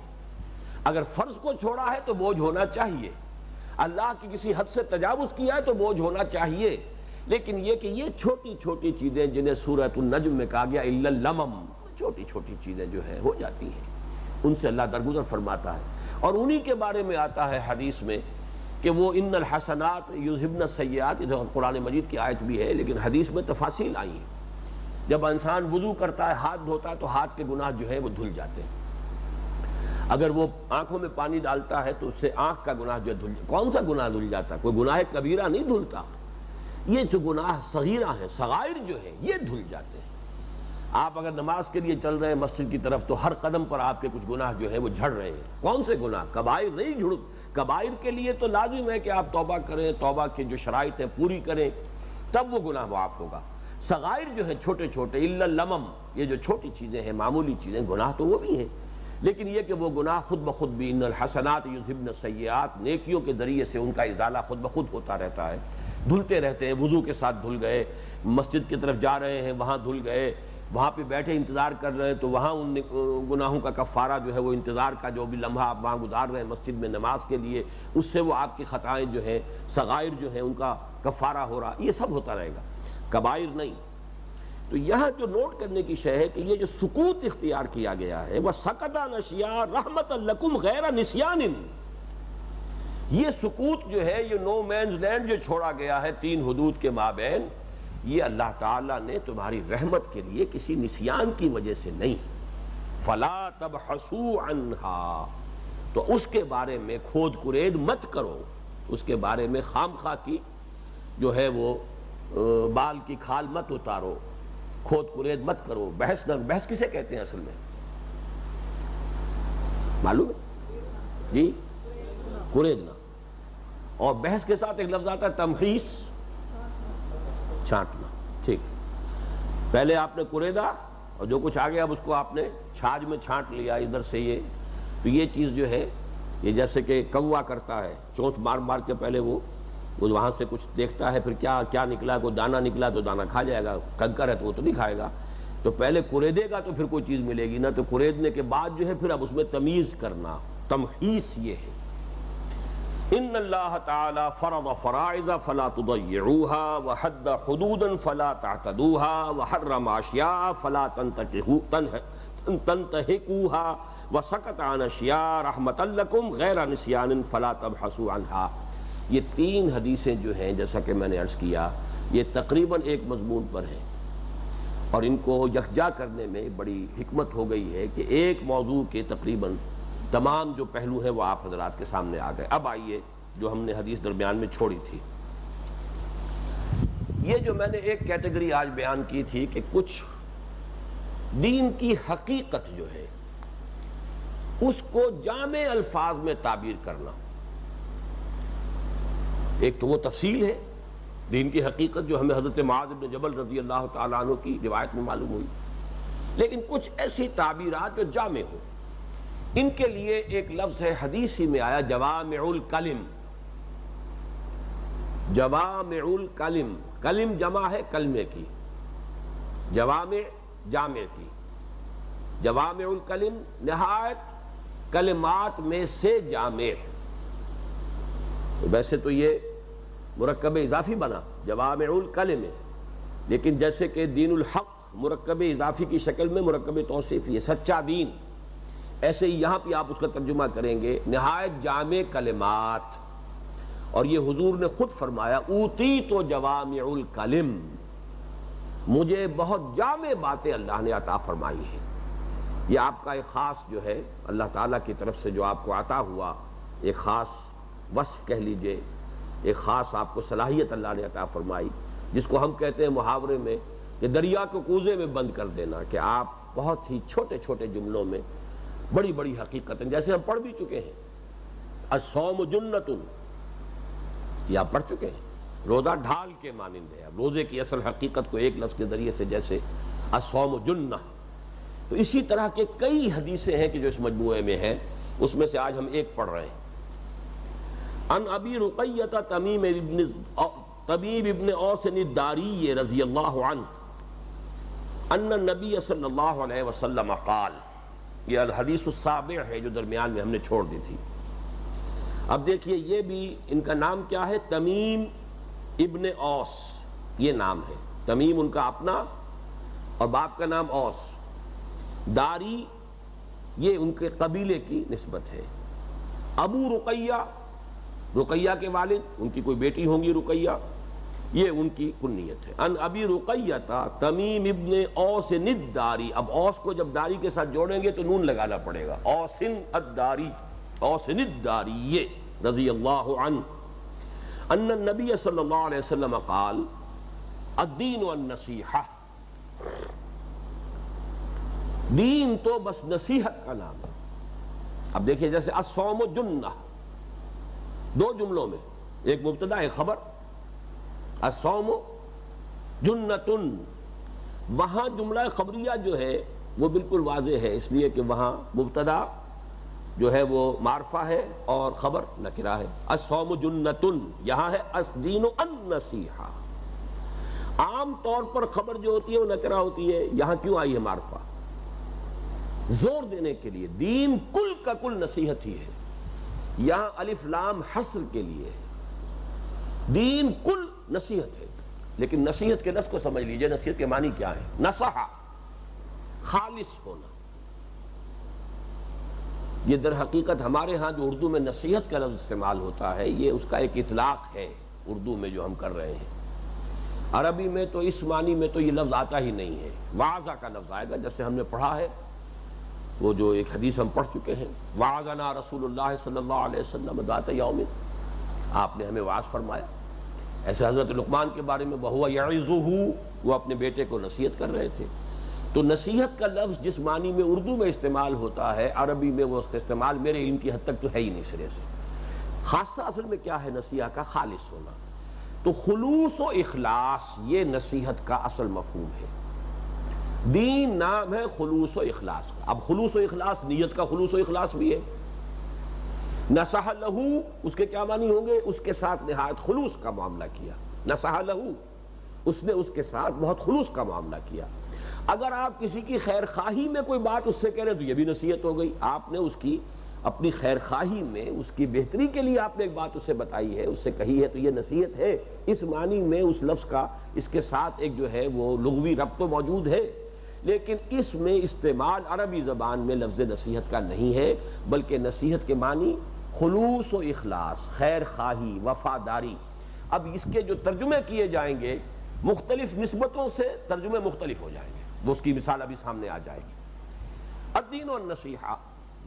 اگر فرض کو چھوڑا ہے تو بوجھ ہونا چاہیے، اللہ کی کسی حد سے تجاوز کیا ہے تو بوجھ ہونا چاہیے۔ لیکن یہ کہ یہ چھوٹی چھوٹی چیزیں جنہیں سورۃ النجم میں کہا گیا الا اللمم، چھوٹی چھوٹی چیزیں جو ہیں ہو جاتی ہیں، ان سے اللہ درگزر فرماتا ہے، اور انہی کے بارے میں آتا ہے حدیث میں کہ وہ ان الحسنات یذہبن السیئات، ادھر قرآن مجید کی آیت بھی ہے لیکن حدیث میں تفاصیل آئی ہیں۔ جب انسان وضو کرتا ہے، ہاتھ دھوتا ہے تو ہاتھ کے گناہ جو ہے وہ دھل جاتے ہیں، اگر وہ آنکھوں میں پانی ڈالتا ہے تو اس سے آنکھ کا گناہ جو ہے دھل جاتا۔ کون سا گناہ دھل جاتا؟ کوئی گناہ کبیرہ نہیں دھلتا، یہ جو گناہ صغیرہ ہیں، صغائر جو ہیں، یہ دھل جاتے ہیں۔ آپ اگر نماز کے لیے چل رہے ہیں مسجد کی طرف تو ہر قدم پر آپ کے کچھ گناہ جو ہے وہ جھڑ رہے ہیں، کون سے گناہ؟ کبائر نہیں جھڑ، کبائر کے لیے تو لازم ہے کہ آپ توبہ کریں، توبہ کی جو شرائط ہیں پوری کریں، تب وہ گناہ معاف ہوگا۔ صغائر جو ہیں چھوٹے چھوٹے الا اللمم، یہ جو چھوٹی چیزیں ہیں، معمولی چیزیں، گناہ تو وہ بھی ہیں، لیکن یہ کہ وہ گناہ خود بخود بھی ان الحسنات یذہبن السیئات، نیکیوں کے ذریعے سے ان کا ازالہ خود بخود ہوتا رہتا ہے، دھلتے رہتے ہیں۔ وضو کے ساتھ دھل گئے، مسجد کی طرف جا رہے ہیں وہاں دھل گئے، وہاں پہ بیٹھے انتظار کر رہے ہیں تو وہاں ان گناہوں کا کفارہ جو ہے وہ انتظار کا جو بھی لمحہ آپ وہاں گزار رہے ہیں مسجد میں نماز کے لیے، اس سے وہ آپ کی خطائیں جو ہیں صغائر جو ہیں ان کا کفارہ ہو رہا، یہ سب ہوتا رہے گا، کبائر نہیں۔ تو یہاں جو نوٹ کرنے کی شے ہے کہ یہ جو سکوت اختیار کیا گیا ہے وَسَكَتَ عَنْ أَشْيَاءَ رَحْمَةً لَكُمْ غَيْرَ نِسْيَانٍ، یہ سکوت جو ہے، یہ نو مینز لینڈ جو چھوڑا گیا ہے تین حدود کے مابین، یہ اللہ تعالیٰ نے تمہاری رحمت کے لیے کسی نسیان کی وجہ سے نہیں۔ فَلَا تَبْحَثُوا عَنْهَا، تو اس کے بارے میں کھود کرید مت کرو، اس کے بارے میں خام خواہ کی جو ہے وہ بال کی کھال مت اتارو، کھود کرید مت کرو، بحث نہ، بحث کسے کہتے ہیں اصل میں معلوم ہے جی؟ کریدنا۔ اور بحث کے ساتھ ایک لفظ آتا ہے تمحیص، چھانٹنا، ٹھیک، پہلے آپ نے کریدا اور جو کچھ آ گیا اب اس کو آپ نے چھاج میں چھانٹ لیا ادھر سے یہ، تو یہ چیز جو ہے یہ جیسے کہ کوا کرتا ہے، چونچ مار مار کے پہلے وہ وہاں سے کچھ دیکھتا ہے، پھر کیا نکلا، کوئی دانہ نکلا تو دانہ کھا جائے گا، کنکر ہے تو وہ تو نہیں کھائے گا، تو پہلے کریدے گا تو پھر کوئی چیز ملے گی نا، تو کریدنے کے بعد جو ہے پھر اب اس میں تمیز کرنا، تمحیص یہ ہے۔ ان اللہ تعالی فرض فرائض فلا تضيعوها وحد حدودا فلا تعتدوها وحرم اشیاء فلا تنتهكوها وسكت عن اشیاء رحمۃ لکم غیر نسیان فلا تبحثوا عنها، یہ تین حدیثیں جو ہیں جیسا کہ میں نے عرض کیا یہ تقریباً ایک مضمون پر ہیں، اور ان کو یکجا کرنے میں بڑی حکمت ہو گئی ہے کہ ایک موضوع کے تقریباً تمام جو پہلو ہیں وہ آپ حضرات کے سامنے آ گئے۔ اب آئیے جو ہم نے حدیث درمیان میں چھوڑی تھی، یہ جو میں نے ایک کیٹیگری آج بیان کی تھی کہ کچھ دین کی حقیقت جو ہے اس کو جامع الفاظ میں تعبیر کرنا، ایک تو وہ تفصیل ہے دین کی حقیقت جو ہمیں حضرت معاذ بن جبل رضی اللہ تعالیٰ عنہ کی روایت میں معلوم ہوئی، لیکن کچھ ایسی تعبیرات جو جامع ہو، ان کے لیے ایک لفظ ہے حدیث ہی میں آیا جوامع الکلم، جوامع الکلم، کلم جمع ہے کلمے کی، جوامع جامع کی، جوامع الکلم نہایت کلمات میں سے جامع، ویسے تو یہ مرکب اضافی بنا جوامع الکلم، لیکن جیسے کہ دین الحق مرکب اضافی کی شکل میں مرکب توصیفی ہے، سچا دین، ایسے ہی یہاں پہ آپ اس کا ترجمہ کریں گے نہایت جامع کلمات، اور یہ حضور نے خود فرمایا اوتیت جوامع الکلم، مجھے بہت جامع باتیں اللہ نے عطا فرمائی ہیں۔ یہ آپ کا ایک خاص جو ہے اللہ تعالیٰ کی طرف سے جو آپ کو عطا ہوا ایک خاص وصف کہہ لیجئے، ایک خاص آپ کو صلاحیت اللہ نے عطا فرمائی، جس کو ہم کہتے ہیں محاورے میں کہ دریا کو کوزے میں بند کر دینا، کہ آپ بہت ہی چھوٹے چھوٹے جملوں میں بڑی بڑی حقیقتیں، جیسے ہم پڑھ بھی چکے ہیں الصوم جنۃ، یہ آپ پڑھ چکے ہیں، روزہ ڈھال کے مانند ہے، روزے کی اصل حقیقت کو ایک لفظ کے ذریعے سے جیسے الصوم جنہ، تو اسی طرح کے کئی حدیثیں ہیں کہ جو اس مجموعے میں ہیں، اس میں سے آج ہم ایک پڑھ رہے ہیں۔ ان ابی رقیۃ تمیم ابن اوس الداری رضی اللہ عنہ ان النبی صلی اللہ علیہ وسلم قال، یہ الحدیث السابع ہے جو درمیان میں ہم نے چھوڑ دی تھی۔ اب دیکھیے یہ بھی ان کا نام کیا ہے، تمیم ابن اوس، یہ نام ہے، تمیم ان کا اپنا اور باپ کا نام اوس، داری یہ ان کے قبیلے کی نسبت ہے، ابو رقیہ، رقیہ کے والد، ان کی کوئی بیٹی ہوں گی رقیہ، یہ ان کی کنیت ہے۔ ان ابی رقیۃ تمیم ابن اوس الداری، اب اوس کو جب داری کے ساتھ جوڑیں گے تو نون لگانا پڑے گا، اوسن الداری، اوسن الداری رضی اللہ عنہ، ان النبی صلی اللہ علیہ وسلم قال الدین النصیحہ، دین تو بس نصیحت کا نام ہے۔ اب دیکھیے جیسے الصوم جنہ، دو جملوں میں ایک مبتدا ایک خبر، الصوم جنۃ، وہاں جملہ خبریہ جو ہے وہ بالکل واضح ہے، اس لیے کہ وہاں مبتدا جو ہے وہ معرفہ ہے اور خبر نکرہ ہے، الصوم جنۃ، یہاں ہے الدین النصیحہ، عام طور پر خبر جو ہوتی ہے وہ نکرہ ہوتی ہے، یہاں کیوں آئی ہے معرفہ؟ زور دینے کے لیے دین کل کا کل نصیحت ہی ہے، یہاں الف لام حصر کے لیے ہے، دین کل نصیحت ہے۔ لیکن نصیحت کے لفظ کو سمجھ لیجئے، نصیحت کے معنی کیا ہے؟ نصح، خالص ہونا۔ یہ در حقیقت ہمارے ہاں جو اردو میں نصیحت کا لفظ استعمال ہوتا ہے، یہ اس کا ایک اطلاق ہے اردو میں جو ہم کر رہے ہیں۔ عربی میں تو اس معنی میں تو یہ لفظ آتا ہی نہیں ہے، وعظہ کا لفظ آئے گا، جیسے ہم نے پڑھا ہے وہ جو ایک حدیث ہم پڑھ چکے ہیں، وعظنا رسول اللہ صلی اللہ علیہ وسلم ذات یوم، آپ نے ہمیں وعظ فرمایا۔ ایسے حضرت لقمان کے بارے میں وہو یعظہ، وہ اپنے بیٹے کو نصیحت کر رہے تھے۔ تو نصیحت کا لفظ جس معنی میں اردو میں استعمال ہوتا ہے، عربی میں وہ اس کا استعمال میرے علم کی حد تک تو ہے ہی نہیں سرے سے۔ خاصہ اصل میں کیا ہے نصیحت کا؟ خالص ہونا۔ تو خلوص و اخلاص یہ نصیحت کا اصل مفہوم ہے۔ دین نام ہے خلوص و اخلاص کا۔ اب خلوص و اخلاص نیت کا خلوص و اخلاص بھی ہے۔ نصح لہو، اس کے کیا معنی ہوں گے؟ اس کے ساتھ نہایت خلوص کا معاملہ کیا۔ نصح لہو، اس نے اس کے ساتھ بہت خلوص کا معاملہ کیا۔ اگر آپ کسی کی خیر خواہی میں کوئی بات اس سے کہہ رہے تو یہ بھی نصیحت ہو گئی۔ آپ نے اس کی اپنی خیر خواہی میں، اس کی بہتری کے لیے آپ نے ایک بات اس سے بتائی ہے، اس سے کہی ہے، تو یہ نصیحت ہے۔ اس معنی میں اس لفظ کا اس کے ساتھ ایک جو ہے وہ لغوی ربط تو موجود ہے، لیکن اس میں استعمال عربی زبان میں لفظ نصیحت کا نہیں ہے، بلکہ نصیحت کے معنی خلوص و اخلاص، خیر خواہی، وفاداری۔ اب اس کے جو ترجمے کیے جائیں گے مختلف نسبتوں سے، ترجمے مختلف ہو جائیں گے، وہ اس کی مثال ابھی سامنے آ جائے گی۔ الدین والنصیحہ،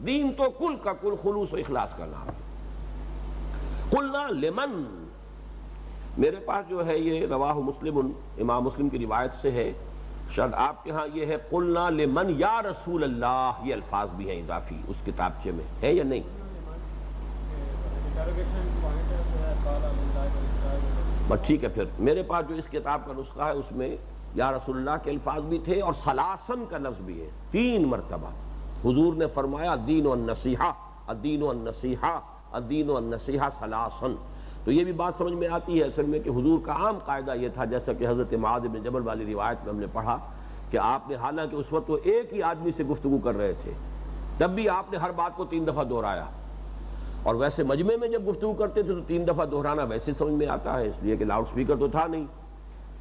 دین تو کل کا کل خلوص و اخلاص کا نام ہے۔ قلنا لمن، میرے پاس جو ہے یہ رواہ مسلم، امام مسلم کی روایت سے ہے، شاید آپ کے ہاں یہ ہے قلنا لمن یا رسول اللہ، یہ الفاظ بھی ہیں اضافی اس کتابچے میں، ہے یا نہیں؟ بس ٹھیک ہے، پھر میرے پاس جو اس کتاب کا نسخہ ہے اس میں یا رسول اللہ کے الفاظ بھی تھے، اور سلاسن کا لفظ بھی ہے، 3 مرتبہ حضور نے فرمایا الدین والنصیحہ، الدین والنصیحہ، الدین والنصیحہ سلاسن۔ تو یہ بھی بات سمجھ میں آتی ہے اصل میں کہ حضور کا عام قاعدہ یہ تھا، جیسا کہ حضرت معاذ بن جبل والی روایت میں ہم نے پڑھا کہ آپ نے، حالانکہ اس وقت وہ ایک ہی آدمی سے گفتگو کر رہے تھے، تب بھی آپ نے ہر بات کو 3 دفعہ دہرایا، اور ویسے مجمع میں جب گفتگو کرتے تھے تو 3 دفعہ دہرانا ویسے سمجھ میں آتا ہے، اس لیے کہ لاؤڈ سپیکر تو تھا نہیں۔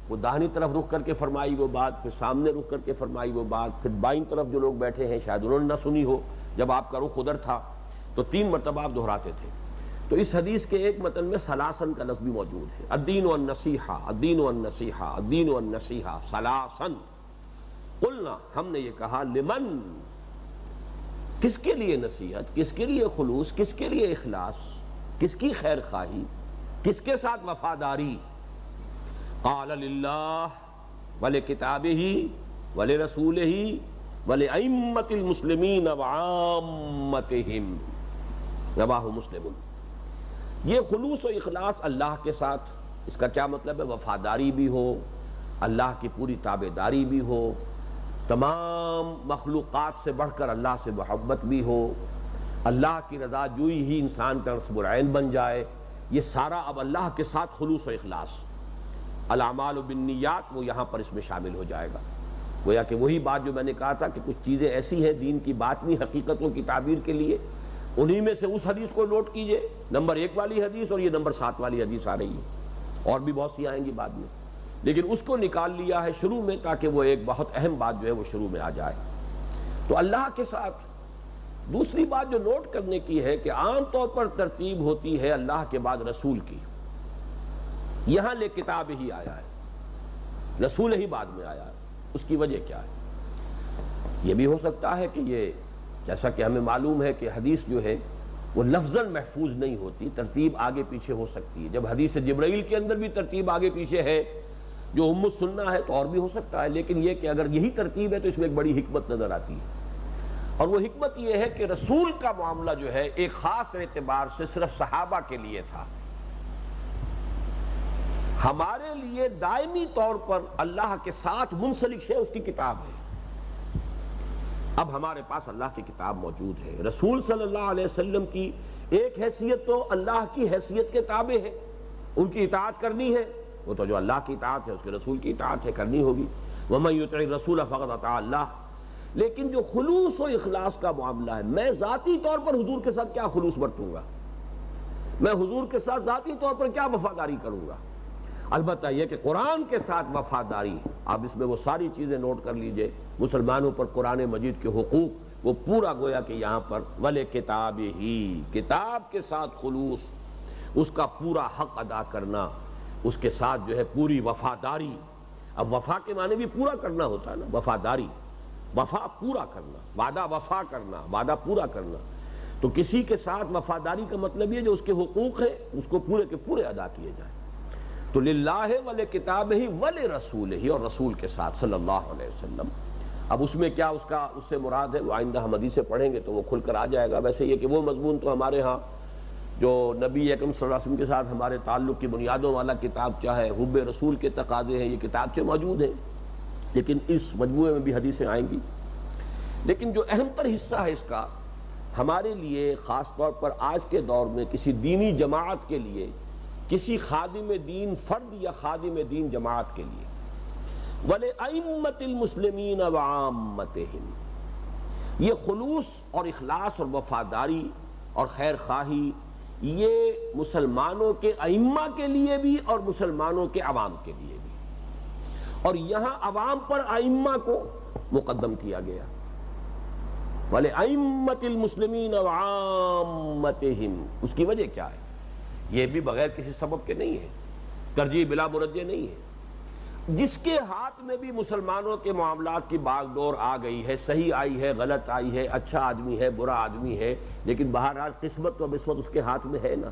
وہ داہنی طرف رخ کر کے فرمائی وہ بات، پھر سامنے رخ کر کے فرمائی وہ بات، پھر بائیں طرف جو لوگ بیٹھے ہیں شاید انہوں نے نہ سنی ہو جب آپ کا رخ ادھر تھا، تو 3 مرتبہ آپ دہراتے تھے۔ تو اس حدیث کے ایک متن میں سلاسن کا لفظ بھی موجود ہے، الدین والنصیحہ، الدین والنصیحہ، الدین والنصیحہ سلاسن۔ قلنا، ہم نے یہ کہا، لمن، کس کے لیے نصیحت، کس کے لیے خلوص، کس کے لیے اخلاص، کس کی خیر خواہی، کس کے ساتھ وفاداری؟ قال للہ ولکتابہ ولرسولہ ولأئمۃ المسلمین وعامتہم، رواہ مسلم۔ یہ خلوص و اخلاص اللہ کے ساتھ، اس کا کیا مطلب ہے؟ وفاداری بھی ہو، اللہ کی پوری تابعداری بھی ہو، تمام مخلوقات سے بڑھ کر اللہ سے محبت بھی ہو، اللہ کی رضا جوئی ہی انسان کا نصب العین بن جائے، یہ سارا اب اللہ کے ساتھ خلوص و اخلاص۔ الاعمال بالنیات، وہ یہاں پر اس میں شامل ہو جائے گا۔ گویا کہ وہی بات جو میں نے کہا تھا کہ کچھ چیزیں ایسی ہیں دین کی باطنی حقیقتوں کی تعبیر کے لیے، انہی میں سے اس حدیث کو نوٹ کیجئے، نمبر 1 والی حدیث، اور یہ نمبر 7 والی حدیث آ رہی ہے، اور بھی بہت سی آئیں گی بعد میں، لیکن اس کو نکال لیا ہے شروع میں تاکہ وہ ایک بہت اہم بات جو ہے وہ شروع میں آ جائے۔ تو اللہ کے ساتھ دوسری بات جو نوٹ کرنے کی ہے کہ عام طور پر ترتیب ہوتی ہے اللہ کے بعد رسول کی، یہاں لے کتاب ہی آیا ہے، رسول ہی بعد میں آیا ہے، اس کی وجہ کیا ہے؟ یہ بھی ہو سکتا ہے کہ یہ، جیسا کہ ہمیں معلوم ہے کہ حدیث جو ہے وہ لفظاً محفوظ نہیں ہوتی، ترتیب آگے پیچھے ہو سکتی ہے۔ جب حدیث جبرائیل کے اندر بھی ترتیب آگے پیچھے ہے جو ام السنہ ہے تو اور بھی ہو سکتا ہے، لیکن یہ کہ اگر یہی ترتیب ہے تو اس میں ایک بڑی حکمت نظر آتی ہے، اور وہ حکمت یہ ہے کہ رسول کا معاملہ جو ہے ایک خاص اعتبار سے صرف صحابہ کے لیے تھا، ہمارے لیے دائمی طور پر اللہ کے ساتھ منسلک شے اس کی کتاب ہے۔ اب ہمارے پاس اللہ کی کتاب موجود ہے، رسول صلی اللہ علیہ وسلم کی ایک حیثیت تو اللہ کی حیثیت کے تابع ہے، ان کی اطاعت کرنی ہے، وہ تو جو اللہ کی اطاعت ہے اس کے رسول کی اطاعت ہے، کرنی ہوگی۔ وَمَن يُطِعِ الرَّسُولَ فَقَدْ أَطَاعَ اللَّهَ۔ لیکن جو خلوص و اخلاص کا معاملہ ہے، میں ذاتی طور پر حضور کے ساتھ کیا خلوص برتوں گا، میں حضور کے ساتھ ذاتی طور پر کیا وفاداری کروں گا۔ البتہ یہ کہ قرآن کے ساتھ وفاداری، آپ اس میں وہ ساری چیزیں نوٹ کر لیجئے، مسلمانوں پر قرآن مجید کے حقوق، وہ پورا گویا کہ یہاں پر وَلِکِتَابِهِ، کتاب کے ساتھ خلوص، اس کا پورا حق ادا کرنا، اس کے ساتھ جو ہے پوری وفاداری۔ اب وفا کے معنی بھی پورا کرنا ہوتا ہے نا، وفاداری، وفا پورا کرنا، وعدہ وفا کرنا، وعدہ پورا کرنا۔ تو کسی کے ساتھ وفاداری کا مطلب یہ جو اس کے حقوق ہیں اس کو پورے کے پورے ادا کیے جائیں۔ تو للہ ولکتابہ ولرسولہ، اور رسول کے ساتھ صلی اللہ علیہ وسلم۔ اب اس میں کیا اس سے مراد ہے، وہ آئندہ ہم حدیثیں پڑھیں گے تو وہ کھل کر آ جائے گا۔ ویسے یہ کہ وہ مضمون تو ہمارے ہاں جو نبی اکرم صلی اللہ علیہ وسلم کے ساتھ ہمارے تعلق کی بنیادوں والا کتاب چاہے حب رسول کے تقاضے ہیں، یہ کتاب سے موجود ہیں، لیکن اس مجموعے میں بھی حدیثیں آئیں گی۔ لیکن جو اہم تر حصہ ہے اس کا ہمارے لیے، خاص طور پر آج کے دور میں کسی دینی جماعت کے لیے، کسی خادم دین فرد یا خادم دین جماعت کے لیے، وَلِأَئِمَّةِ الْمُسْلِمِينَ وَعَامَّتِهِمْ، یہ خلوص اور اخلاص اور وفاداری اور خیر خواہی، یہ مسلمانوں کے ائمہ کے لیے بھی اور مسلمانوں کے عوام کے لیے بھی، اور یہاں عوام پر ائمہ کو مقدم کیا گیا۔ وَلِأَئِمَّةِ الْمُسْلِمِينَ وَعَامَّتِهِمْ، اس کی وجہ کیا ہے؟ یہ بھی بغیر کسی سبب کے نہیں ہے، ترجیح بلا مرجح نہیں ہے۔ جس کے ہاتھ میں بھی مسلمانوں کے معاملات کی باغ ڈور آ گئی ہے، صحیح آئی ہے، غلط آئی ہے، اچھا آدمی ہے، برا آدمی ہے، لیکن بہرحال قسمت تو اب اس وقت اس کے ہاتھ میں ہے نا۔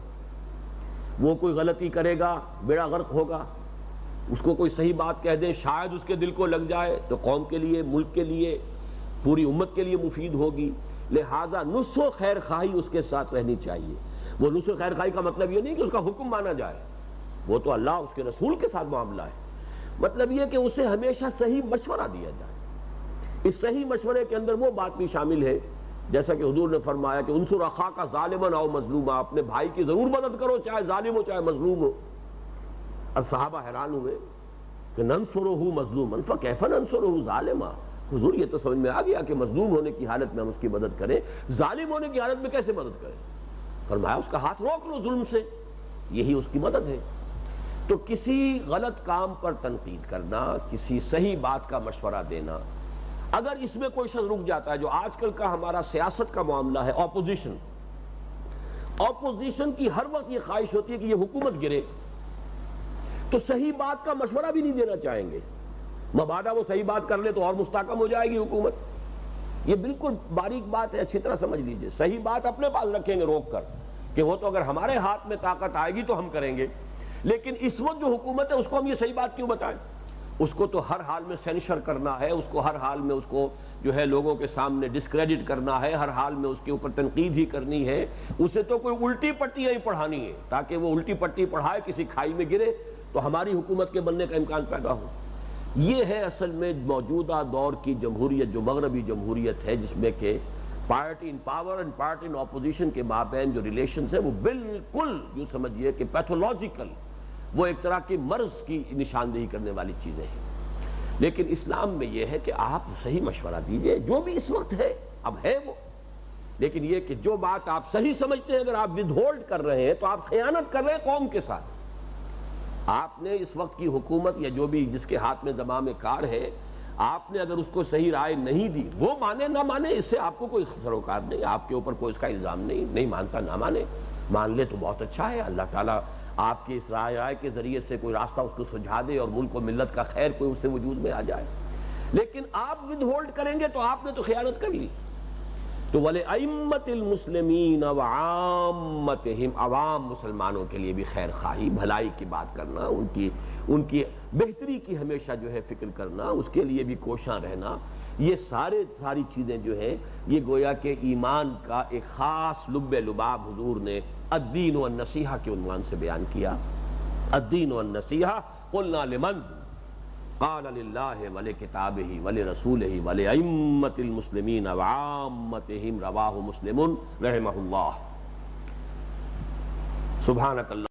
وہ کوئی غلطی کرے گا، بیڑا غرق ہوگا۔ اس کو کوئی صحیح بات کہہ دیں، شاید اس کے دل کو لگ جائے تو قوم کے لیے، ملک کے لیے، پوری امت کے لیے مفید ہوگی۔ لہٰذا نصح و خیر خواہی اس کے ساتھ رہنی چاہیے۔ وہ نصح و خیر خواہی کا مطلب یہ نہیں کہ اس کا حکم مانا جائے، وہ تو اللہ اس کے رسول کے ساتھ معاملہ ہے۔ مطلب یہ کہ اسے ہمیشہ صحیح مشورہ دیا جائے۔ اس صحیح مشورے کے اندر وہ بات بھی شامل ہے، جیسا کہ حضور نے فرمایا کہ انصر اخاک ظالما او مظلوما، اپنے بھائی کی ضرور مدد کرو، چاہے ظالم ہو چاہے مظلوم ہو۔ اب صحابہ حیران ہوئے کہ ننصرہ مظلوما فکیف ننصرہ ظالما، حضور یہ تو سمجھ میں آ گیا کہ مظلوم ہونے کی حالت میں ہم اس کی مدد کریں، ظالم ہونے کی حالت میں کیسے مدد کریں؟ فرمایا اس کا ہاتھ روک لو ظلم سے، یہی اس کی مدد ہے۔ تو کسی غلط کام پر تنقید کرنا، کسی صحیح بات کا مشورہ دینا، اگر اس میں کوئی شخص رک جاتا ہے، جو آج کل کا ہمارا سیاست کا معاملہ ہے، اپوزیشن کی ہر وقت یہ خواہش ہوتی ہے کہ یہ حکومت گرے، تو صحیح بات کا مشورہ بھی نہیں دینا چاہیں گے، مبادا وہ صحیح بات کر لے تو اور مستحکم ہو جائے گی حکومت۔ یہ بالکل باریک بات ہے، اچھی طرح سمجھ لیجئے۔ صحیح بات اپنے پاس رکھیں گے روک کر کہ وہ تو اگر ہمارے ہاتھ میں طاقت آئے گی تو ہم کریں گے، لیکن اس وقت جو حکومت ہے اس کو ہم یہ صحیح بات کیوں بتائیں؟ اس کو تو ہر حال میں سینشر کرنا ہے، اس کو ہر حال میں اس کو جو ہے لوگوں کے سامنے ڈسکریڈٹ کرنا ہے، ہر حال میں اس کے اوپر تنقید ہی کرنی ہے، اسے تو کوئی الٹی پٹیاں ہی پڑھانی ہے تاکہ وہ الٹی پٹی پڑھائے، کسی کھائی میں گرے تو ہماری حکومت کے بننے کا امکان پیدا ہو۔ یہ ہے اصل میں موجودہ دور کی جمہوریت، جو مغربی جمہوریت ہے، جس میں کہ party in power and party in opposition کے مابین جو ریلیشنز ہیں وہ بالکل یوں سمجھیے کہ پیتھولوجیکل، وہ ایک طرح کی مرض کی نشاندہی کرنے والی چیزیں ہیں۔ لیکن اسلام میں یہ ہے کہ آپ صحیح مشورہ دیجئے، جو بھی اس وقت ہے اب ہے وہ، لیکن یہ کہ جو بات آپ صحیح سمجھتے ہیں اگر آپ ود ہولڈ کر رہے ہیں تو آپ خیانت کر رہے ہیں قوم کے ساتھ۔ آپ نے اس وقت کی حکومت یا جو بھی جس کے ہاتھ میں زمام کار ہے، آپ نے اگر اس کو صحیح رائے نہیں دی، وہ مانے نہ مانے اس سے آپ کو کوئی سروکار نہیں، آپ کے اوپر کوئی اس کا الزام نہیں مانتا نہ مانے، مان لے تو بہت اچھا ہے، اللہ تعالیٰ آپ کی اس رائے کے ذریعے سے کوئی راستہ اس کو سجھا دے اور ملک و ملت کا خیر کوئی اس سے وجود میں آ جائے۔ لیکن آپ ود ہولڈ کریں گے تو آپ نے تو خیانت کر لی۔ تو وَلِأَئِمَّةِ الْمُسْلِمِينَ وَعَامَّتِهِمْ، عوام مسلمانوں کے لیے بھی خیر خواہی، بھلائی کی بات کرنا، ان کی بہتری کی ہمیشہ جو ہے فکر کرنا، اس کے لیے بھی کوشاں رہنا، یہ ساری چیزیں جو ہیں یہ گویا کہ ایمان کا ایک خاص لب لباب حضور نے الدین والنصیحہ کے عنوان سے بیان کیا۔ الدین والنصیحہ قلنا لمن قال للہ ولکتابہ ولرسولہ ولأئمۃ المسلمین وعامتہم، رواہ مسلم رحمہ اللہ۔ سبحانک اللہ۔